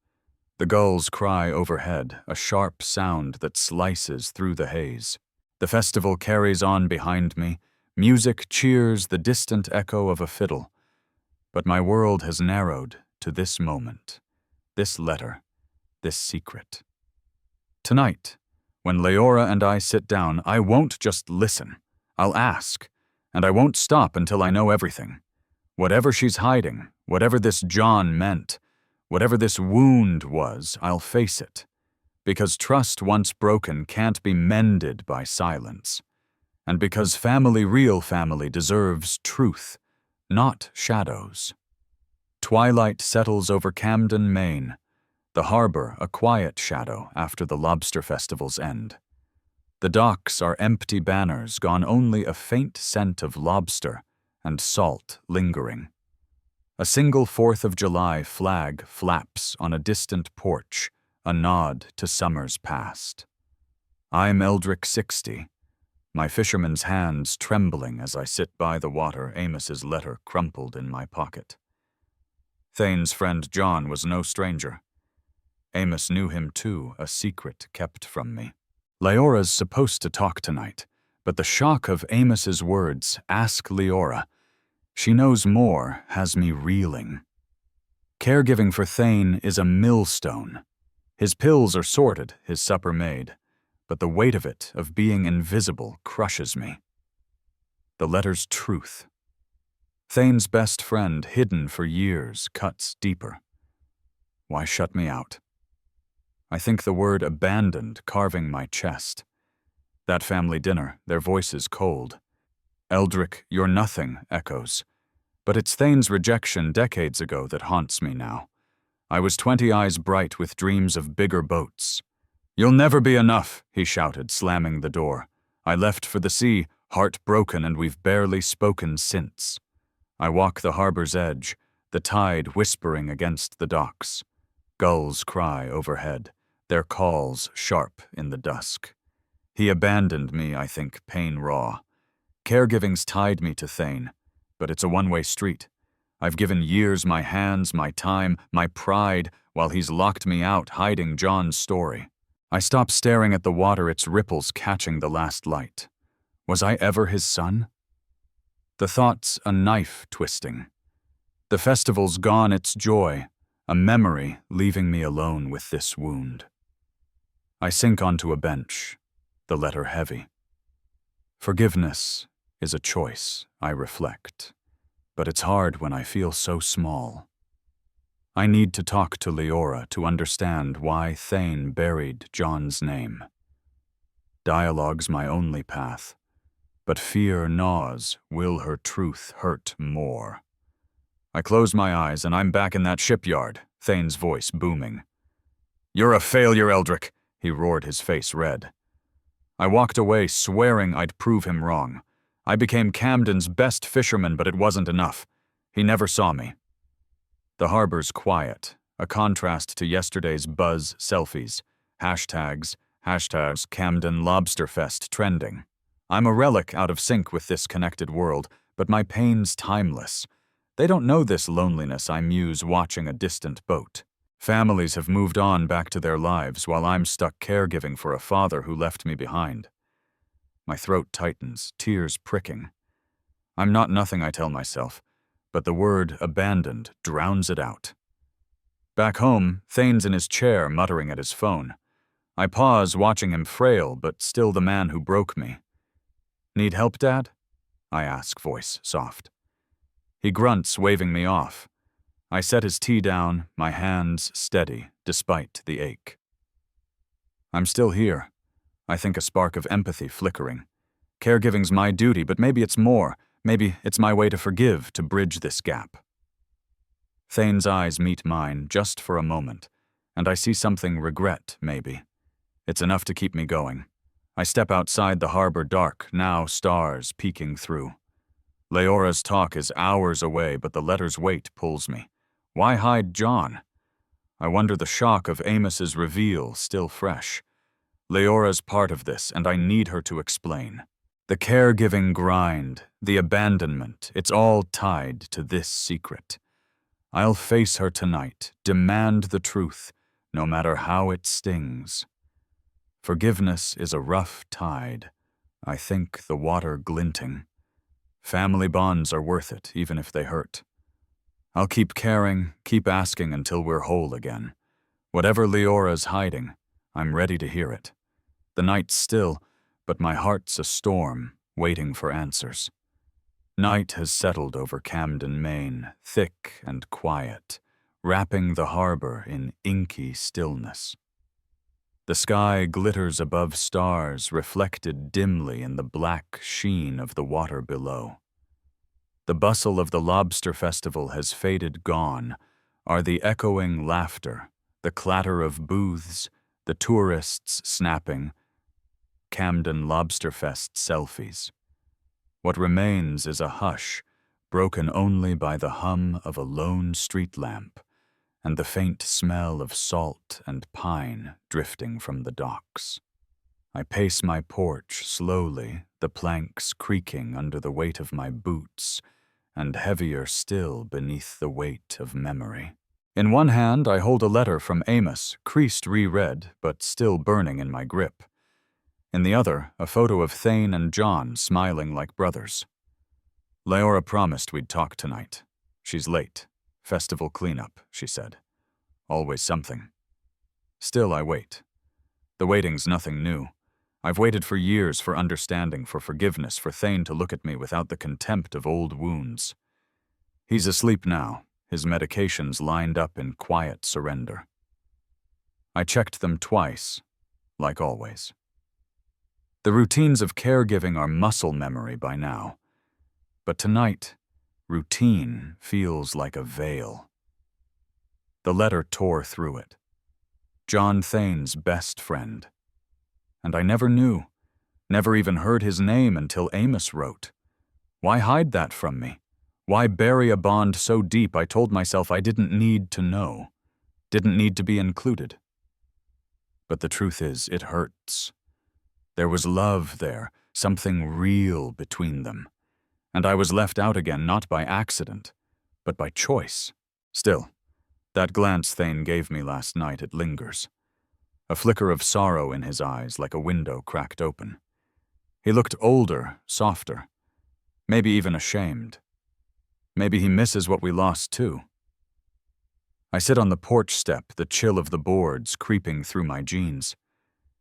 The gulls cry overhead, a sharp sound that slices through the haze. The festival carries on behind me. Music cheers the distant echo of a fiddle. But my world has narrowed to this moment, this letter, this secret. Tonight, when Leora and I sit down, I won't just listen. I'll ask, and I won't stop until I know everything. Whatever she's hiding, whatever this John meant, whatever this wound was, I'll face it. Because trust once broken can't be mended by silence. And because real family deserves truth, not shadows. Twilight settles over Camden, Maine. The harbor a quiet shadow after the lobster festival's end. The docks are empty banners, gone only a faint scent of lobster and salt lingering. A single 4th of July flag flaps on a distant porch, a nod to summers past. I'm Eldrick 60, my fisherman's hands trembling as I sit by the water, Amos's letter crumpled in my pocket. Thane's friend John was no stranger. Amos knew him too, a secret kept from me. Leora's supposed to talk tonight, but the shock of Amos's words, "Ask Leora," she knows more, has me reeling. Caregiving for Thane is a millstone. His pills are sorted, his supper made, but the weight of it, of being invisible, crushes me. The letter's truth. Thane's best friend, hidden for years, cuts deeper. Why shut me out? I think the word abandoned carving my chest. That family dinner, their voices cold. Eldrick, you're nothing, echoes. But it's Thane's rejection decades ago that haunts me now. I was 20 eyes bright with dreams of bigger boats. You'll never be enough, he shouted, slamming the door. I left for the sea, heart broken, and we've barely spoken since. I walk the harbor's edge, the tide whispering against the docks. Gulls cry overhead, their calls sharp in the dusk. He abandoned me, I think, pain raw. Caregiving's tied me to Thane, but it's a one-way street. I've given years, my hands, my time, my pride, while he's locked me out, hiding John's story. I stop staring at the water, its ripples catching the last light. Was I ever his son? The thought's a knife twisting. The festival's gone, its joy, a memory leaving me alone with this wound. I sink onto a bench, the letter heavy. Forgiveness is a choice, I reflect, but it's hard when I feel so small. I need to talk to Leora to understand why Thane buried John's name. Dialogue's my only path, but fear gnaws, will her truth hurt more? I close my eyes and I'm back in that shipyard, Thane's voice booming. You're a failure, Eldrick, he roared, his face red. I walked away, swearing I'd prove him wrong. I became Camden's best fisherman, but it wasn't enough. He never saw me. The harbor's quiet, a contrast to yesterday's buzz selfies, hashtags Camden Lobsterfest trending. I'm a relic out of sync with this connected world, but my pain's timeless. They don't know this loneliness I muse watching a distant boat. Families have moved on back to their lives while I'm stuck caregiving for a father who left me behind. My throat tightens, tears pricking. I'm not nothing, I tell myself, but the word abandoned drowns it out. Back home, Thane's in his chair muttering at his phone. I pause, watching him, frail but still the man who broke me. Need help, Dad? I ask, voice soft. He grunts, waving me off. I set his tea down, my hands steady, despite the ache. I'm still here. I think a spark of empathy flickering. Caregiving's my duty, but maybe it's more. Maybe it's my way to forgive, to bridge this gap. Thane's eyes meet mine just for a moment, and I see something regret, maybe. It's enough to keep me going. I step outside the harbor, dark, now stars peeking through. Leora's talk is hours away, but the letter's weight pulls me. Why hide John? I wonder the shock of Amos's reveal still fresh. Leora's part of this, and I need her to explain. The caregiving grind, the abandonment, it's all tied to this secret. I'll face her tonight, demand the truth, no matter how it stings. Forgiveness is a rough tide, I think the water glinting. Family bonds are worth it, even if they hurt. I'll keep caring, keep asking until we're whole again. Whatever Leora's hiding, I'm ready to hear it. The night's still, but my heart's a storm, waiting for answers. Night has settled over Camden, Maine, thick and quiet, wrapping the harbor in inky stillness. The sky glitters above stars reflected dimly in the black sheen of the water below. The bustle of the Lobster Festival has faded gone, are the echoing laughter, the clatter of booths, the tourists snapping Camden Lobsterfest selfies. What remains is a hush, broken only by the hum of a lone street lamp and the faint smell of salt and pine drifting from the docks. I pace my porch slowly, the planks creaking under the weight of my boots, and heavier still beneath the weight of memory. In one hand, I hold a letter from Amos, creased reread, but still burning in my grip. In the other, a photo of Thane and John smiling like brothers. Leora promised we'd talk tonight. She's late. Festival cleanup, she said. Always something. Still, I wait. The waiting's nothing new. I've waited for years for understanding, for forgiveness, for Thane to look at me without the contempt of old wounds. He's asleep now, his medications lined up in quiet surrender. I checked them twice, like always. The routines of caregiving are muscle memory by now. But tonight, routine feels like a veil. The letter tore through it. John Thane's best friend. And I never knew, never even heard his name until Amos wrote. Why hide that from me? Why bury a bond so deep I told myself I didn't need to know, didn't need to be included? But the truth is, it hurts. There was love there, something real between them. And I was left out again not by accident, but by choice. Still, that glance Thane gave me last night, it lingers. A flicker of sorrow in his eyes, like a window cracked open. He looked older, softer, maybe even ashamed. Maybe he misses what we lost too. I sit on the porch step, the chill of the boards creeping through my jeans.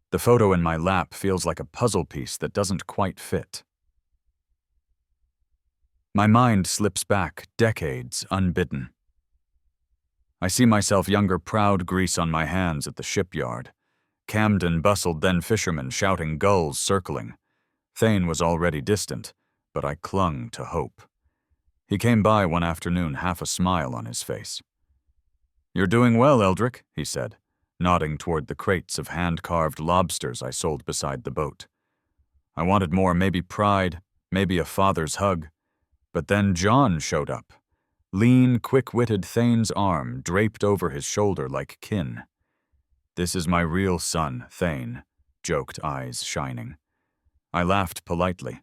The photo in my lap feels like a puzzle piece that doesn't quite fit. My mind slips back, decades unbidden. I see myself younger, proud grease on my hands at the shipyard. Camden bustled, then fishermen shouting, gulls circling. Thane was already distant, but I clung to hope. He came by one afternoon, half a smile on his face. "You're doing well, Eldrick," he said, nodding toward the crates of hand-carved lobsters I sold beside the boat. I wanted more, maybe pride, maybe a father's hug. But then John showed up. Lean, quick-witted Thane's arm draped over his shoulder like kin. "This is my real son, Thane," joked, eyes shining. I laughed politely,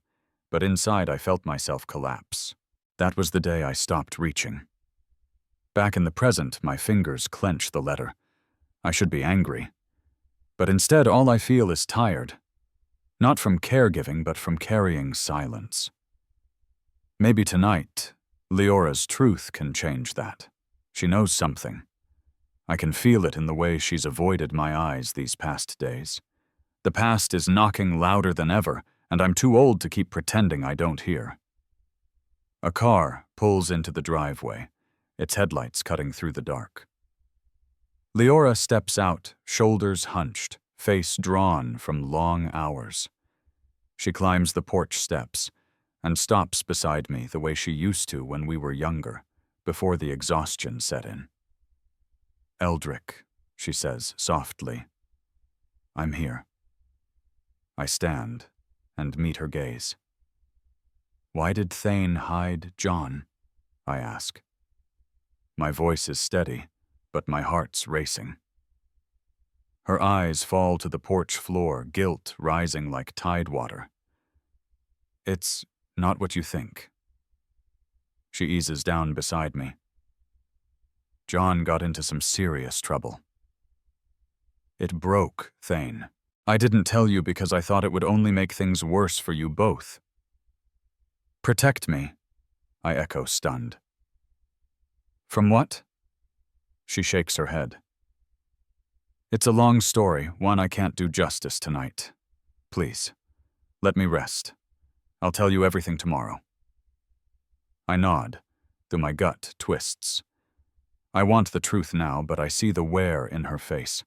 but inside I felt myself collapse. That was the day I stopped reaching. Back in the present, my fingers clench the letter. I should be angry. But instead, all I feel is tired. Not from caregiving, but from carrying silence. Maybe tonight, Leora's truth can change that. She knows something. I can feel it in the way she's avoided my eyes these past days. The past is knocking louder than ever, and I'm too old to keep pretending I don't hear. A car pulls into the driveway, its headlights cutting through the dark. Leora steps out, shoulders hunched, face drawn from long hours. She climbs the porch steps and stops beside me the way she used to when we were younger, before the exhaustion set in. "Eldrick," she says softly. "I'm here." I stand and meet her gaze. "Why did Thane hide John?" I ask. My voice is steady, but my heart's racing. Her eyes fall to the porch floor, guilt rising like tidewater. It's not what you think. She eases down beside me. John got into some serious trouble. It broke, Thane. I didn't tell you because I thought it would only make things worse for you both. Protect me, I echo, stunned. From what? She shakes her head. It's a long story, one I can't do justice tonight. Please, let me rest. I'll tell you everything tomorrow. I nod, though my gut twists. I want the truth now, but I see the wear in her face.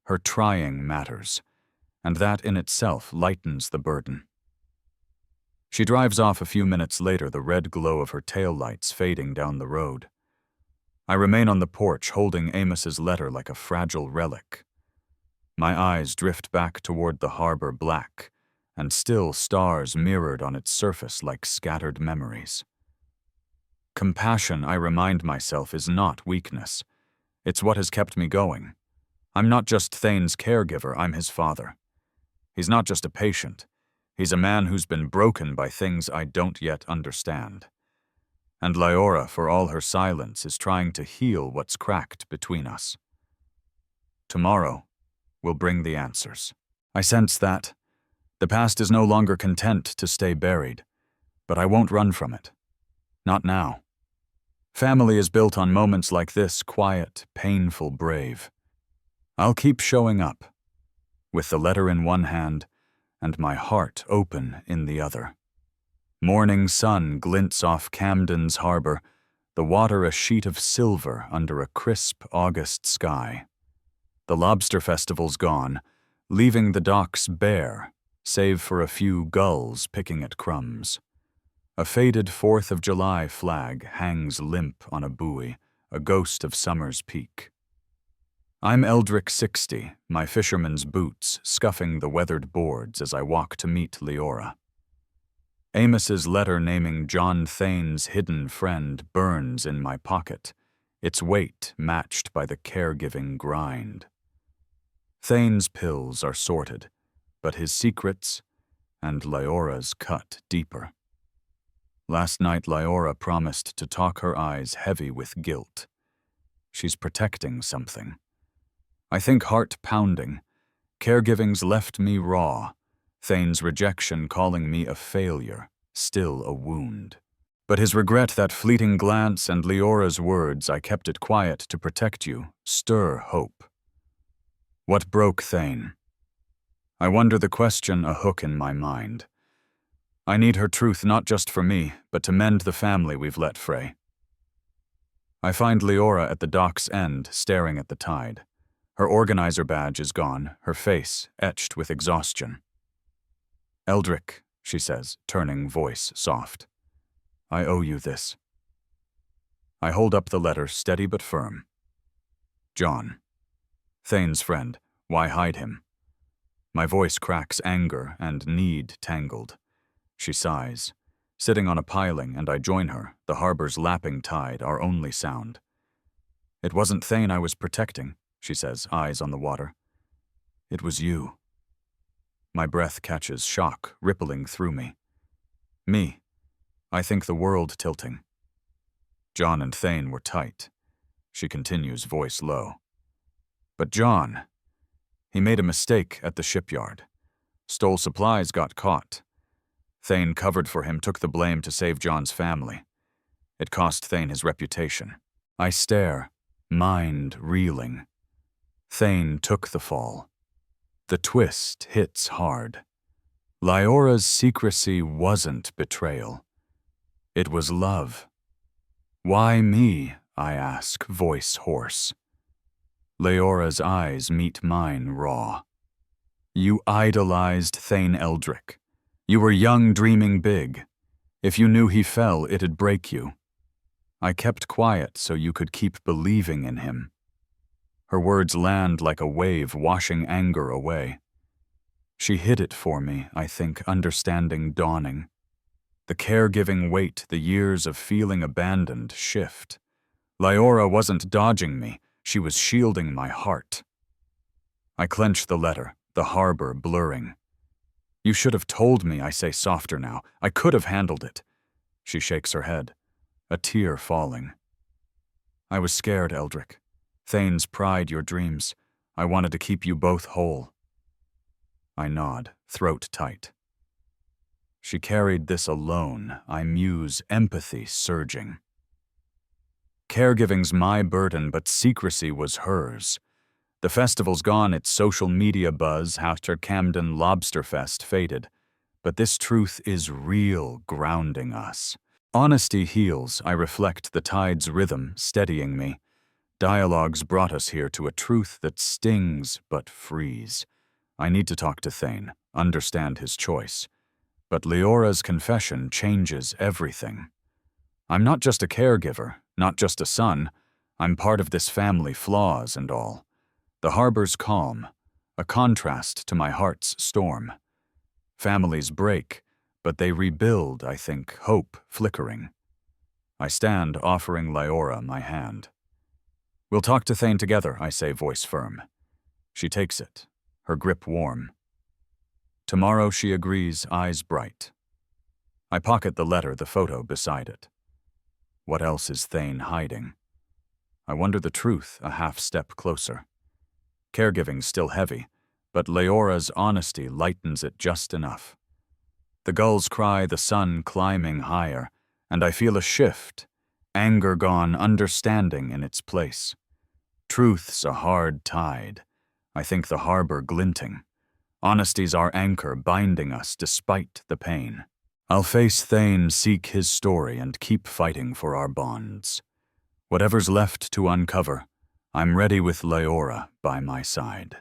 Her trying matters, and that in itself lightens the burden. She drives off a few minutes later, the red glow of her taillights fading down the road. I remain on the porch, holding Amos's letter like a fragile relic. My eyes drift back toward the harbor, black, and still stars mirrored on its surface like scattered memories. Compassion, I remind myself, is not weakness. It's what has kept me going. I'm not just Thane's caregiver, I'm his father. He's not just a patient. He's a man who's been broken by things I don't yet understand. And Lyora, for all her silence, is trying to heal what's cracked between us. Tomorrow will bring the answers. I sense that. The past is no longer content to stay buried, but I won't run from it. Not now. Family is built on moments like this, quiet, painful, brave. I'll keep showing up, with the letter in one hand and my heart open in the other. Morning sun glints off Camden's harbor, the water a sheet of silver under a crisp August sky. The lobster festival's gone, leaving the docks bare, save for a few gulls picking at crumbs. A faded 4th of July flag hangs limp on a buoy, a ghost of summer's peak. I'm Eldrick 60, my fisherman's boots scuffing the weathered boards as I walk to meet Lyora. Amos's letter naming John Thane's hidden friend burns in my pocket, its weight matched by the caregiving grind. Thane's pills are sorted, but his secrets and Lyora's cut deeper. Last night Lyora promised to talk her eyes heavy with guilt. She's protecting something. I think heart pounding. Caregiving's left me raw. Thane's rejection calling me a failure, still a wound. But his regret, that fleeting glance, and Lyora's words, I kept it quiet to protect you, stir hope. What broke Thane? I wonder the question, a hook in my mind. I need her truth not just for me, but to mend the family we've let fray. I find Lyora at the dock's end, staring at the tide. Her organizer badge is gone, her face etched with exhaustion. Eldrick, she says, turning, voice soft. I owe you this. I hold up the letter, steady but firm. John. Thane's friend. Why hide him? My voice cracks, anger and need tangled. She sighs, sitting on a piling, and I join her, the harbor's lapping tide, our only sound. It wasn't Thane I was protecting, she says, eyes on the water. It was you. My breath catches, shock rippling through me. Me. I think the world tilting. John and Thane were tight. She continues, voice low. But John, he made a mistake at the shipyard. Stole supplies, got caught. Thane covered for him, took the blame to save John's family. It cost Thane his reputation. I stare, mind reeling. Thane took the fall. The twist hits hard. Lyora's secrecy wasn't betrayal. It was love. Why me? I ask, voice hoarse. Lyora's eyes meet mine raw. You idolized Thane Eldrick. You were young, dreaming big. If you knew he fell, it'd break you. I kept quiet so you could keep believing in him. Her words land like a wave, washing anger away. She hid it for me, I think, understanding dawning. The caregiving weight, the years of feeling abandoned, shift. Lyora wasn't dodging me, she was shielding my heart. I clench the letter, the harbor blurring. You should have told me, I say softer now. I could have handled it. She shakes her head, a tear falling. I was scared, Eldrick. Thanes pried your dreams. I wanted to keep you both whole. I nod, throat tight. She carried this alone, I muse, empathy surging. Caregiving's my burden, but secrecy was hers. The festival's gone, its social media buzz after Camden Lobsterfest faded. But this truth is real, grounding us. Honesty heals, I reflect the tide's rhythm, steadying me. Dialogues brought us here to a truth that stings but frees. I need to talk to Thane, understand his choice. But Leora's confession changes everything. I'm not just a caregiver, not just a son. I'm part of this family, flaws and all. The harbor's calm, a contrast to my heart's storm. Families break, but they rebuild, I think, hope flickering. I stand, offering Leora my hand. We'll talk to Thane together, I say, voice firm. She takes it, her grip warm. Tomorrow, she agrees, eyes bright. I pocket the letter, the photo beside it. What else is Thane hiding? I wonder the truth a half step closer. Caregiving's still heavy, but Leora's honesty lightens it just enough. The gulls cry, the sun climbing higher, and I feel a shift, anger gone, understanding in its place. Truth's a hard tide, I think the harbor glinting. Honesty's our anchor, binding us despite the pain. I'll face Thane, seek his story, and keep fighting for our bonds. Whatever's left to uncover, I'm ready with Leora by my side.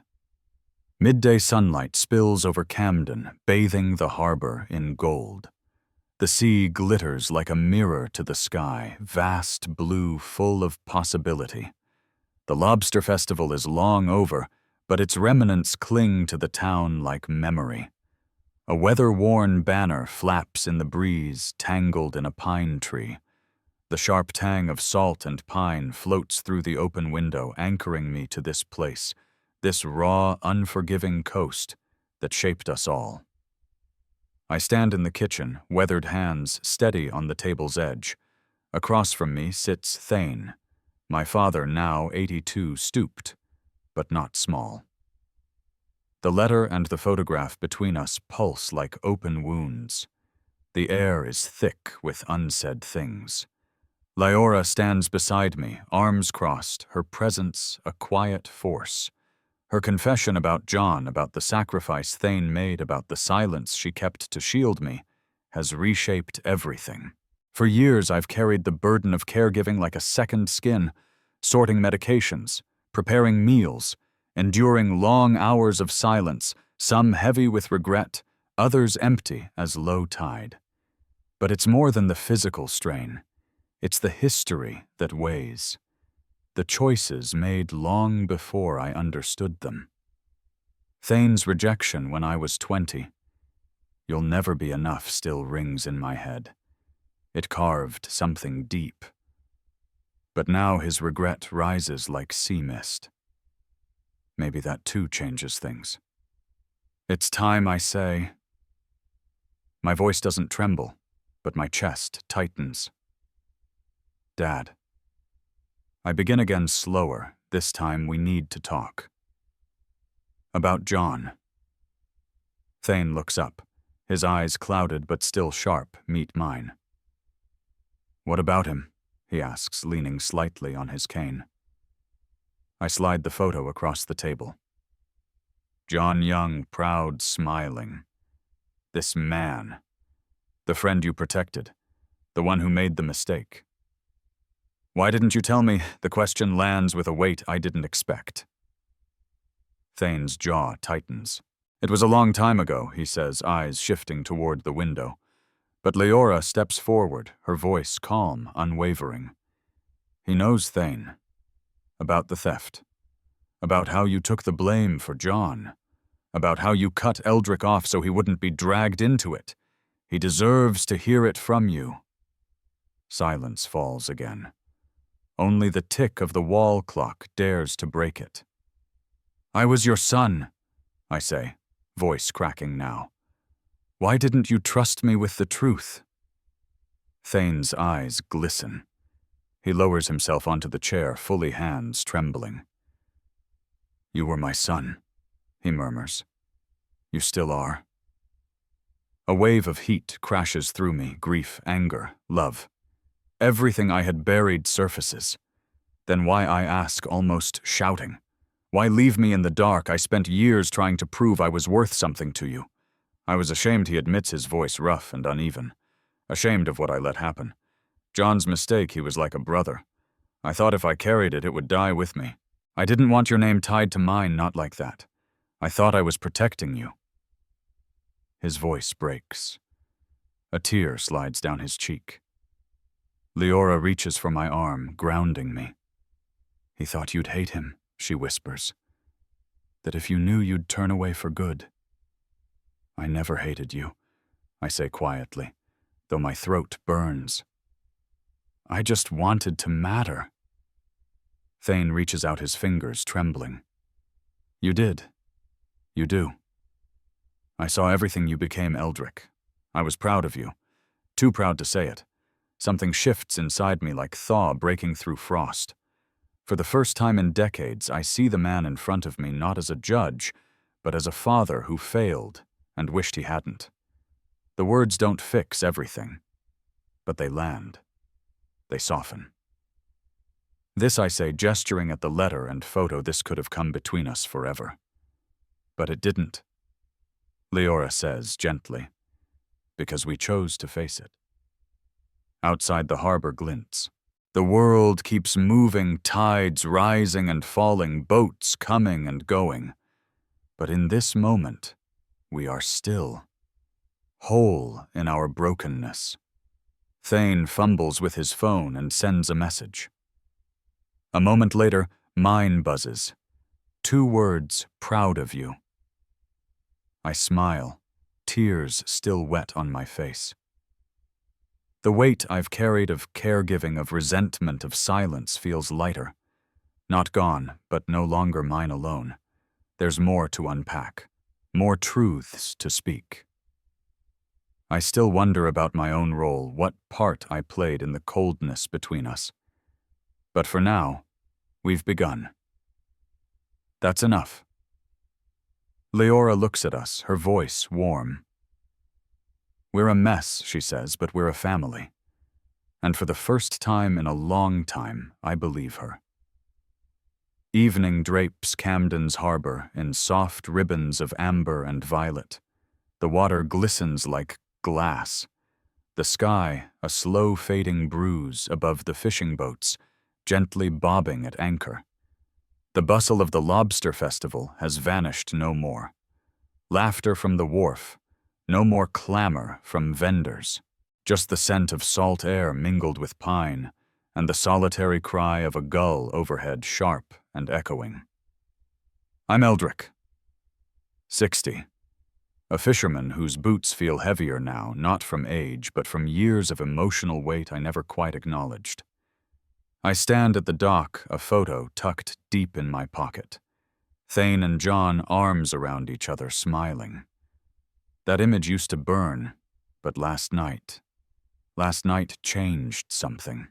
Midday sunlight spills over Camden, bathing the harbor in gold. The sea glitters like a mirror to the sky, vast blue, full of possibility. The Lobster Festival is long over, but its remnants cling to the town like memory. A weather-worn banner flaps in the breeze, tangled in a pine tree. The sharp tang of salt and pine floats through the open window, anchoring me to this place, this raw, unforgiving coast that shaped us all. I stand in the kitchen, weathered hands steady on the table's edge. Across from me sits Thane, my father, now 82, stooped, but not small. The letter and the photograph between us pulse like open wounds. The air is thick with unsaid things. Leora stands beside me, arms crossed, her presence a quiet force. Her confession about John, about the sacrifice Thane made, about the silence she kept to shield me, has reshaped everything. For years I've carried the burden of caregiving like a second skin, sorting medications, preparing meals, enduring long hours of silence, some heavy with regret, others empty as low tide. But it's more than the physical strain. It's the history that weighs. The choices made long before I understood them. Thane's rejection when I was 20. You'll never be enough still rings in my head. It carved something deep. But now his regret rises like sea mist. Maybe that too changes things. It's time, I say. My voice doesn't tremble, but my chest tightens. Dad. I begin again slower. This time we need to talk. About John. Thane looks up. His eyes clouded but still sharp meet mine. What about him? He asks, leaning slightly on his cane. I slide the photo across the table. John Young, proud, smiling. This man. The friend you protected. The one who made the mistake. Why didn't you tell me? The question lands with a weight I didn't expect. Thane's jaw tightens. It was a long time ago, he says, eyes shifting toward the window. But Leora steps forward, her voice calm, unwavering. He knows, Thane. About the theft. About how you took the blame for John. About how you cut Eldrick off so he wouldn't be dragged into it. He deserves to hear it from you. Silence falls again. Only the tick of the wall clock dares to break it. I was your son, I say, voice cracking now. Why didn't you trust me with the truth?" Thane's eyes glisten. He lowers himself onto the chair, fully hands trembling. "You were my son," he murmurs. "You still are." A wave of heat crashes through me, grief, anger, love. Everything I had buried surfaces. Then why, I ask, almost shouting? Why leave me in the dark? I spent years trying to prove I was worth something to you. I was ashamed, he admits, his voice rough and uneven. Ashamed of what I let happen. John's mistake, he was like a brother. I thought if I carried it, it would die with me. I didn't want your name tied to mine, not like that. I thought I was protecting you. His voice breaks. A tear slides down his cheek. Leora reaches for my arm, grounding me. "He thought you'd hate him," she whispers. "That if you knew, you'd turn away for good." "I never hated you," I say quietly, though my throat burns. "I just wanted to matter." Thane reaches out his fingers, trembling. "You did. You do. I saw everything you became, Eldrick. I was proud of you. Too proud to say it. Something shifts inside me like thaw breaking through frost. For the first time in decades, I see the man in front of me not as a judge, but as a father who failed and wished he hadn't. The words don't fix everything, but they land. They soften. This I say, gesturing at the letter and photo. This could have come between us forever. But it didn't. Leora says gently, because we chose to face it. Outside, the harbor glints. The world keeps moving, tides rising and falling, boats coming and going. But in this moment, we are still, whole in our brokenness. Thane fumbles with his phone and sends a message. A moment later, mine buzzes. 2 words, "proud of you." I smile, tears still wet on my face. The weight I've carried of caregiving, of resentment, of silence feels lighter. Not gone, but no longer mine alone. There's more to unpack, more truths to speak. I still wonder about my own role, what part I played in the coldness between us. But for now, we've begun. That's enough. Leora looks at us, her voice warm. "We're a mess," she says, "but we're a family." And for the first time in a long time, I believe her. Evening drapes Camden's harbor in soft ribbons of amber and violet. The water glistens like glass. The sky, a slow fading bruise above the fishing boats, gently bobbing at anchor. The bustle of the lobster festival has vanished no more. Laughter from the wharf, no more clamor from vendors. Just the scent of salt air mingled with pine, and the solitary cry of a gull overhead, sharp and echoing. I'm Eldrick. 60. A fisherman whose boots feel heavier now, not from age, but from years of emotional weight I never quite acknowledged. I stand at the dock, a photo tucked deep in my pocket. Thane and John, arms around each other, smiling. That image used to burn, but last night changed something.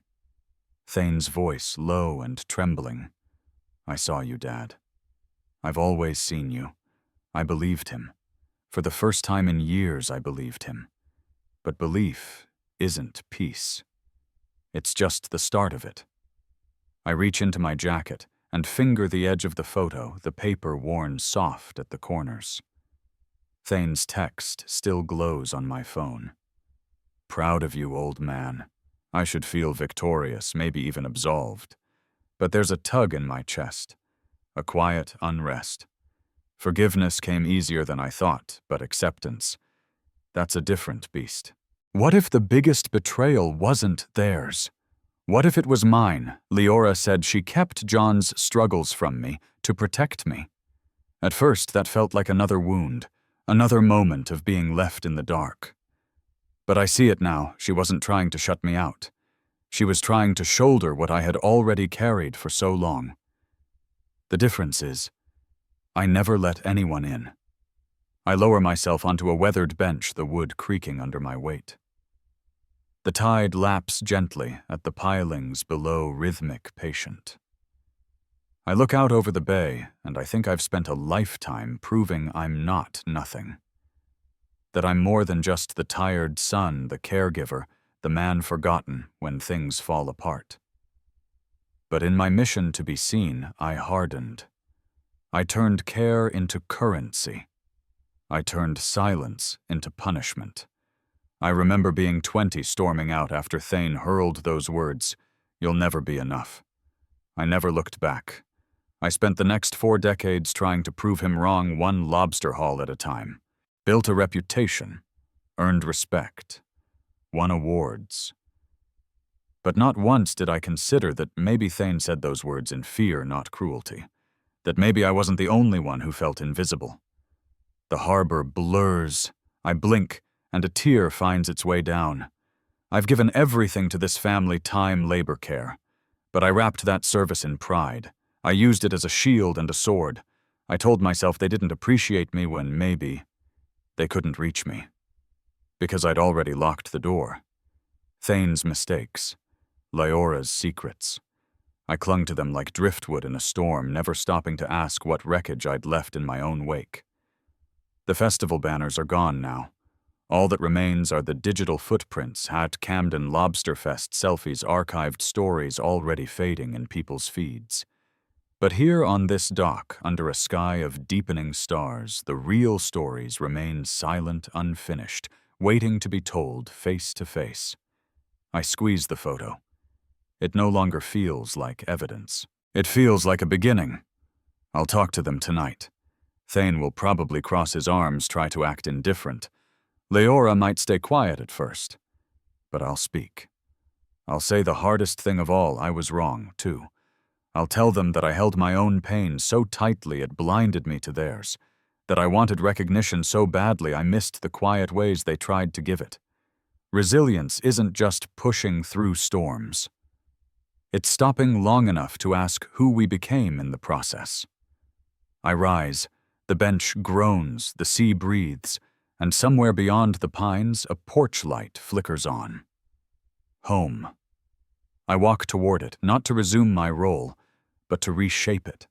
Thane's voice, low and trembling. I saw you, Dad. I've always seen you. I believed him. For the first time in years, I believed him. But belief isn't peace. It's just the start of it. I reach into my jacket and finger the edge of the photo, the paper worn soft at the corners. Thane's text still glows on my phone. Proud of you, old man. I should feel victorious, maybe even absolved. But there's a tug in my chest, a quiet unrest. Forgiveness came easier than I thought, but acceptance, that's a different beast. What if the biggest betrayal wasn't theirs? What if it was mine? Leora said she kept John's struggles from me to protect me. At first, that felt like another wound, another moment of being left in the dark. But I see it now. She wasn't trying to shut me out. She was trying to shoulder what I had already carried for so long. The difference is, I never let anyone in. I lower myself onto a weathered bench, the wood creaking under my weight. The tide laps gently at the pilings below, rhythmic, patient. I look out over the bay, and I think I've spent a lifetime proving I'm not nothing. That I'm more than just the tired son, the caregiver, the man forgotten when things fall apart. But in my mission to be seen, I hardened. I turned care into currency. I turned silence into punishment. I remember being 20, storming out after Thane hurled those words, "You'll never be enough." I never looked back. I spent the next 4 decades trying to prove him wrong, one lobster haul at a time. Built a reputation, earned respect, won awards. But not once did I consider that maybe Thane said those words in fear, not cruelty. That maybe I wasn't the only one who felt invisible. The harbor blurs. I blink, and a tear finds its way down. I've given everything to this family, time, labor, care. But I wrapped that service in pride. I used it as a shield and a sword. I told myself they didn't appreciate me when maybe they couldn't reach me. Because I'd already locked the door. Thane's mistakes. Lyora's secrets. I clung to them like driftwood in a storm, never stopping to ask what wreckage I'd left in my own wake. The festival banners are gone now. All that remains are the digital footprints, Hat Camden Lobsterfest selfies, archived stories already fading in people's feeds. But here on this dock, under a sky of deepening stars, the real stories remain silent, unfinished, waiting to be told face to face. I squeeze the photo. It no longer feels like evidence. It feels like a beginning. I'll talk to them tonight. Thane will probably cross his arms, try to act indifferent. Leora might stay quiet at first. But I'll speak. I'll say the hardest thing of all, I was wrong, too. I'll tell them that I held my own pain so tightly it blinded me to theirs, that I wanted recognition so badly I missed the quiet ways they tried to give it. Resilience isn't just pushing through storms. It's stopping long enough to ask who we became in the process. I rise, the bench groans, the sea breathes, and somewhere beyond the pines a porch light flickers on. Home. I walk toward it, not to resume my role, but to reshape it.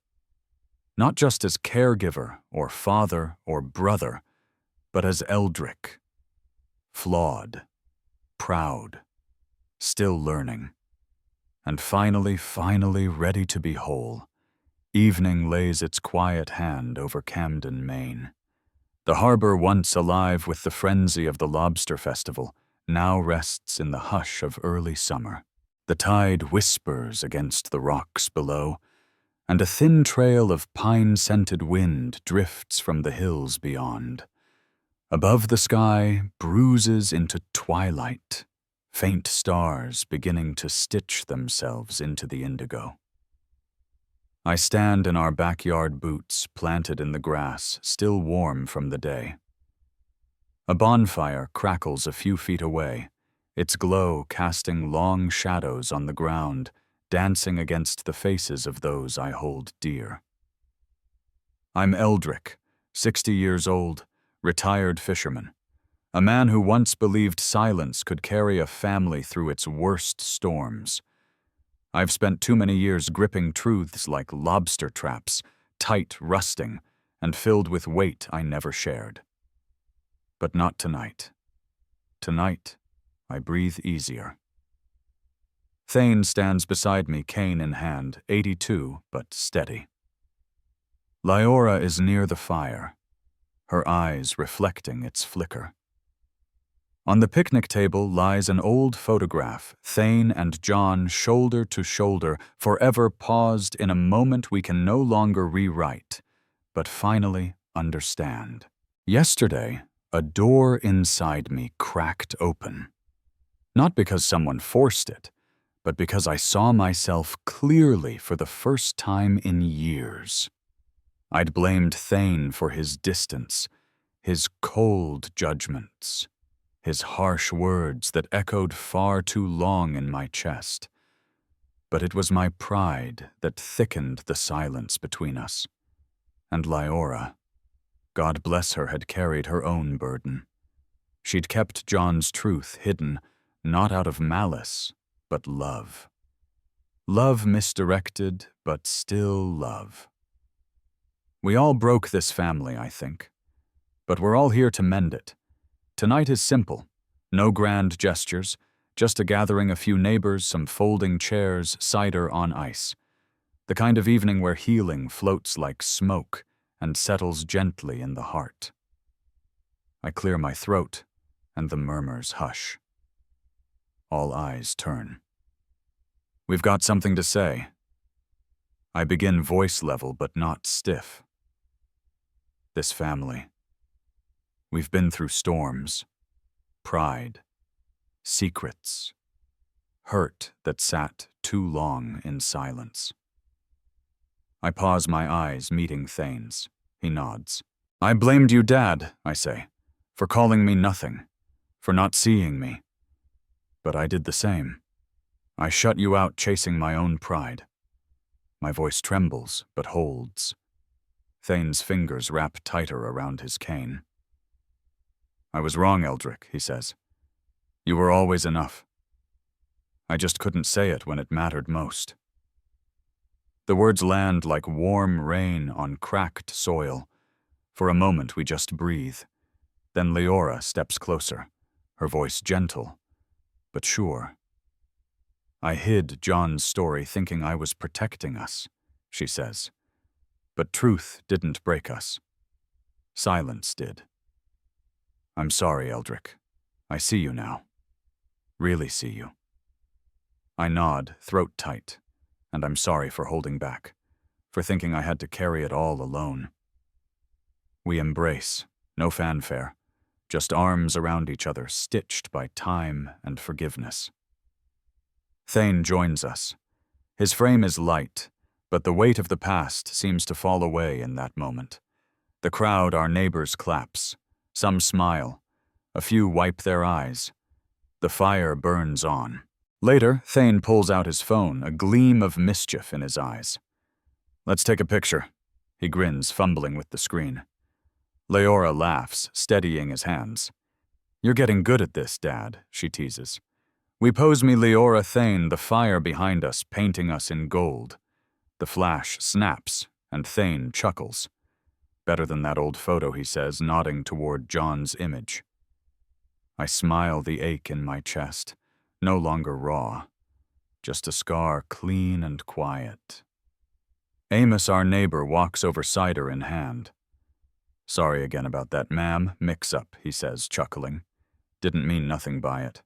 Not just as caregiver or father or brother, but as Eldrick. Flawed, proud, still learning. And finally ready to be whole. Evening lays its quiet hand over Camden, Maine. The harbor, once alive with the frenzy of the lobster festival, now rests in the hush of early summer. The tide whispers against the rocks below, and a thin trail of pine-scented wind drifts from the hills beyond. Above the sky bruises into twilight, faint stars beginning to stitch themselves into the indigo. I stand in our backyard boots, planted in the grass, still warm from the day. A bonfire crackles a few feet away, its glow casting long shadows on the ground, dancing against the faces of those I hold dear. I'm Eldrick, 60 years old, retired fisherman, a man who once believed silence could carry a family through its worst storms. I've spent too many years gripping truths like lobster traps, tight, rusting, and filled with weight I never shared. But not tonight. Tonight, I breathe easier. Thane stands beside me, cane in hand, 82, but steady. Lyora is near the fire, her eyes reflecting its flicker. On the picnic table lies an old photograph, Thane and John shoulder to shoulder, forever paused in a moment we can no longer rewrite, but finally understand. Yesterday, a door inside me cracked open. Not because someone forced it, but because I saw myself clearly for the first time in years. I'd blamed Thane for his distance, his cold judgments, his harsh words that echoed far too long in my chest. But it was my pride that thickened the silence between us. And Lyora, God bless her, had carried her own burden. She'd kept John's truth hidden, not out of malice, but love. Love misdirected, but still love. We all broke this family, I think. But we're all here to mend it. Tonight is simple. No grand gestures, just a gathering, a few neighbors, some folding chairs, cider on ice. The kind of evening where healing floats like smoke and settles gently in the heart. I clear my throat, and the murmurs hush. All eyes turn. We've got something to say. I begin voice level but not stiff. This family. We've been through storms, pride, secrets, hurt that sat too long in silence. I pause, my eyes meeting Thane's. He nods. I blamed you, Dad, I say, for calling me nothing, for not seeing me. But I did the same. I shut you out chasing my own pride. My voice trembles, but holds. Thane's fingers wrap tighter around his cane. I was wrong, Eldrick, he says. You were always enough. I just couldn't say it when it mattered most. The words land like warm rain on cracked soil. For a moment we just breathe. Then Leora steps closer, her voice gentle, but sure. I hid John's story thinking I was protecting us, she says. But truth didn't break us. Silence did. I'm sorry, Eldrick. I see you now. Really see you. I nod, throat tight, and I'm sorry for holding back, for thinking I had to carry it all alone. We embrace, no fanfare, just arms around each other, stitched by time and forgiveness. Thane joins us. His frame is light, but the weight of the past seems to fall away in that moment. The crowd, our neighbors, claps. Some smile. A few wipe their eyes. The fire burns on. Later, Thane pulls out his phone, a gleam of mischief in his eyes. Let's take a picture. He grins, fumbling with the screen. Leora laughs, steadying his hands. You're getting good at this, Dad, she teases. We pose me Leora Thane, the fire behind us, painting us in gold. The flash snaps, and Thane chuckles. Better than that old photo, he says, nodding toward John's image. I smile, the ache in my chest, no longer raw, just a scar clean and quiet. Amos, our neighbor, walks over, cider in hand. Sorry again about that, ma'am, mix-up, he says, chuckling. Didn't mean nothing by it.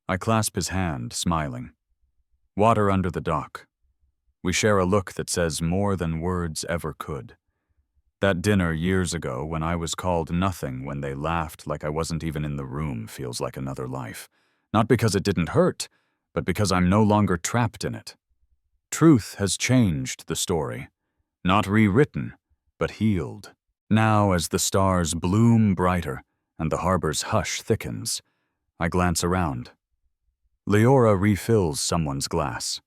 I clasp his hand, smiling. Water under the dock. We share a look that says more than words ever could. That dinner years ago when I was called nothing when they laughed like I wasn't even in the room feels like another life. Not because it didn't hurt, but because I'm no longer trapped in it. Truth has changed the story. Not rewritten, but healed. Now, as the stars bloom brighter and the harbor's hush thickens, I glance around. Leora refills someone's glass.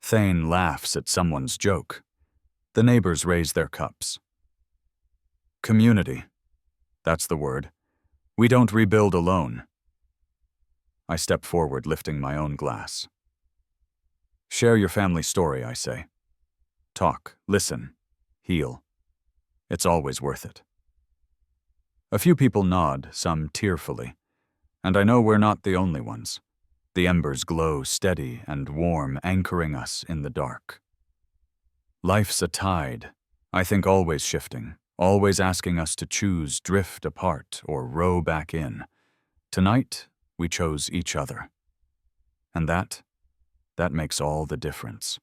Thane laughs at someone's joke. The neighbors raise their cups. Community. That's the word. We don't rebuild alone. I step forward, lifting my own glass. Share your family story, I say. Talk, listen, heal. It's always worth it. A few people nod, some tearfully, and I know we're not the only ones. The embers glow steady and warm, anchoring us in the dark. Life's a tide, I think always shifting, always asking us to choose drift apart or row back in. Tonight, we chose each other. And that makes all the difference.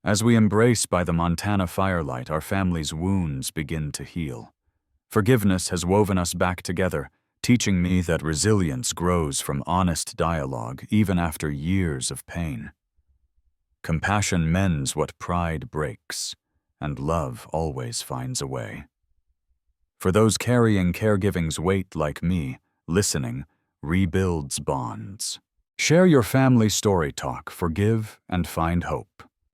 As we embrace by the Montana firelight, our family's wounds begin to heal. Forgiveness has woven us back together, teaching me that resilience grows from honest dialogue even after years of pain. Compassion mends what pride breaks, and love always finds a way. For those carrying caregiving's weight like me, listening rebuilds bonds. Share your family story, talk, forgive, and find hope.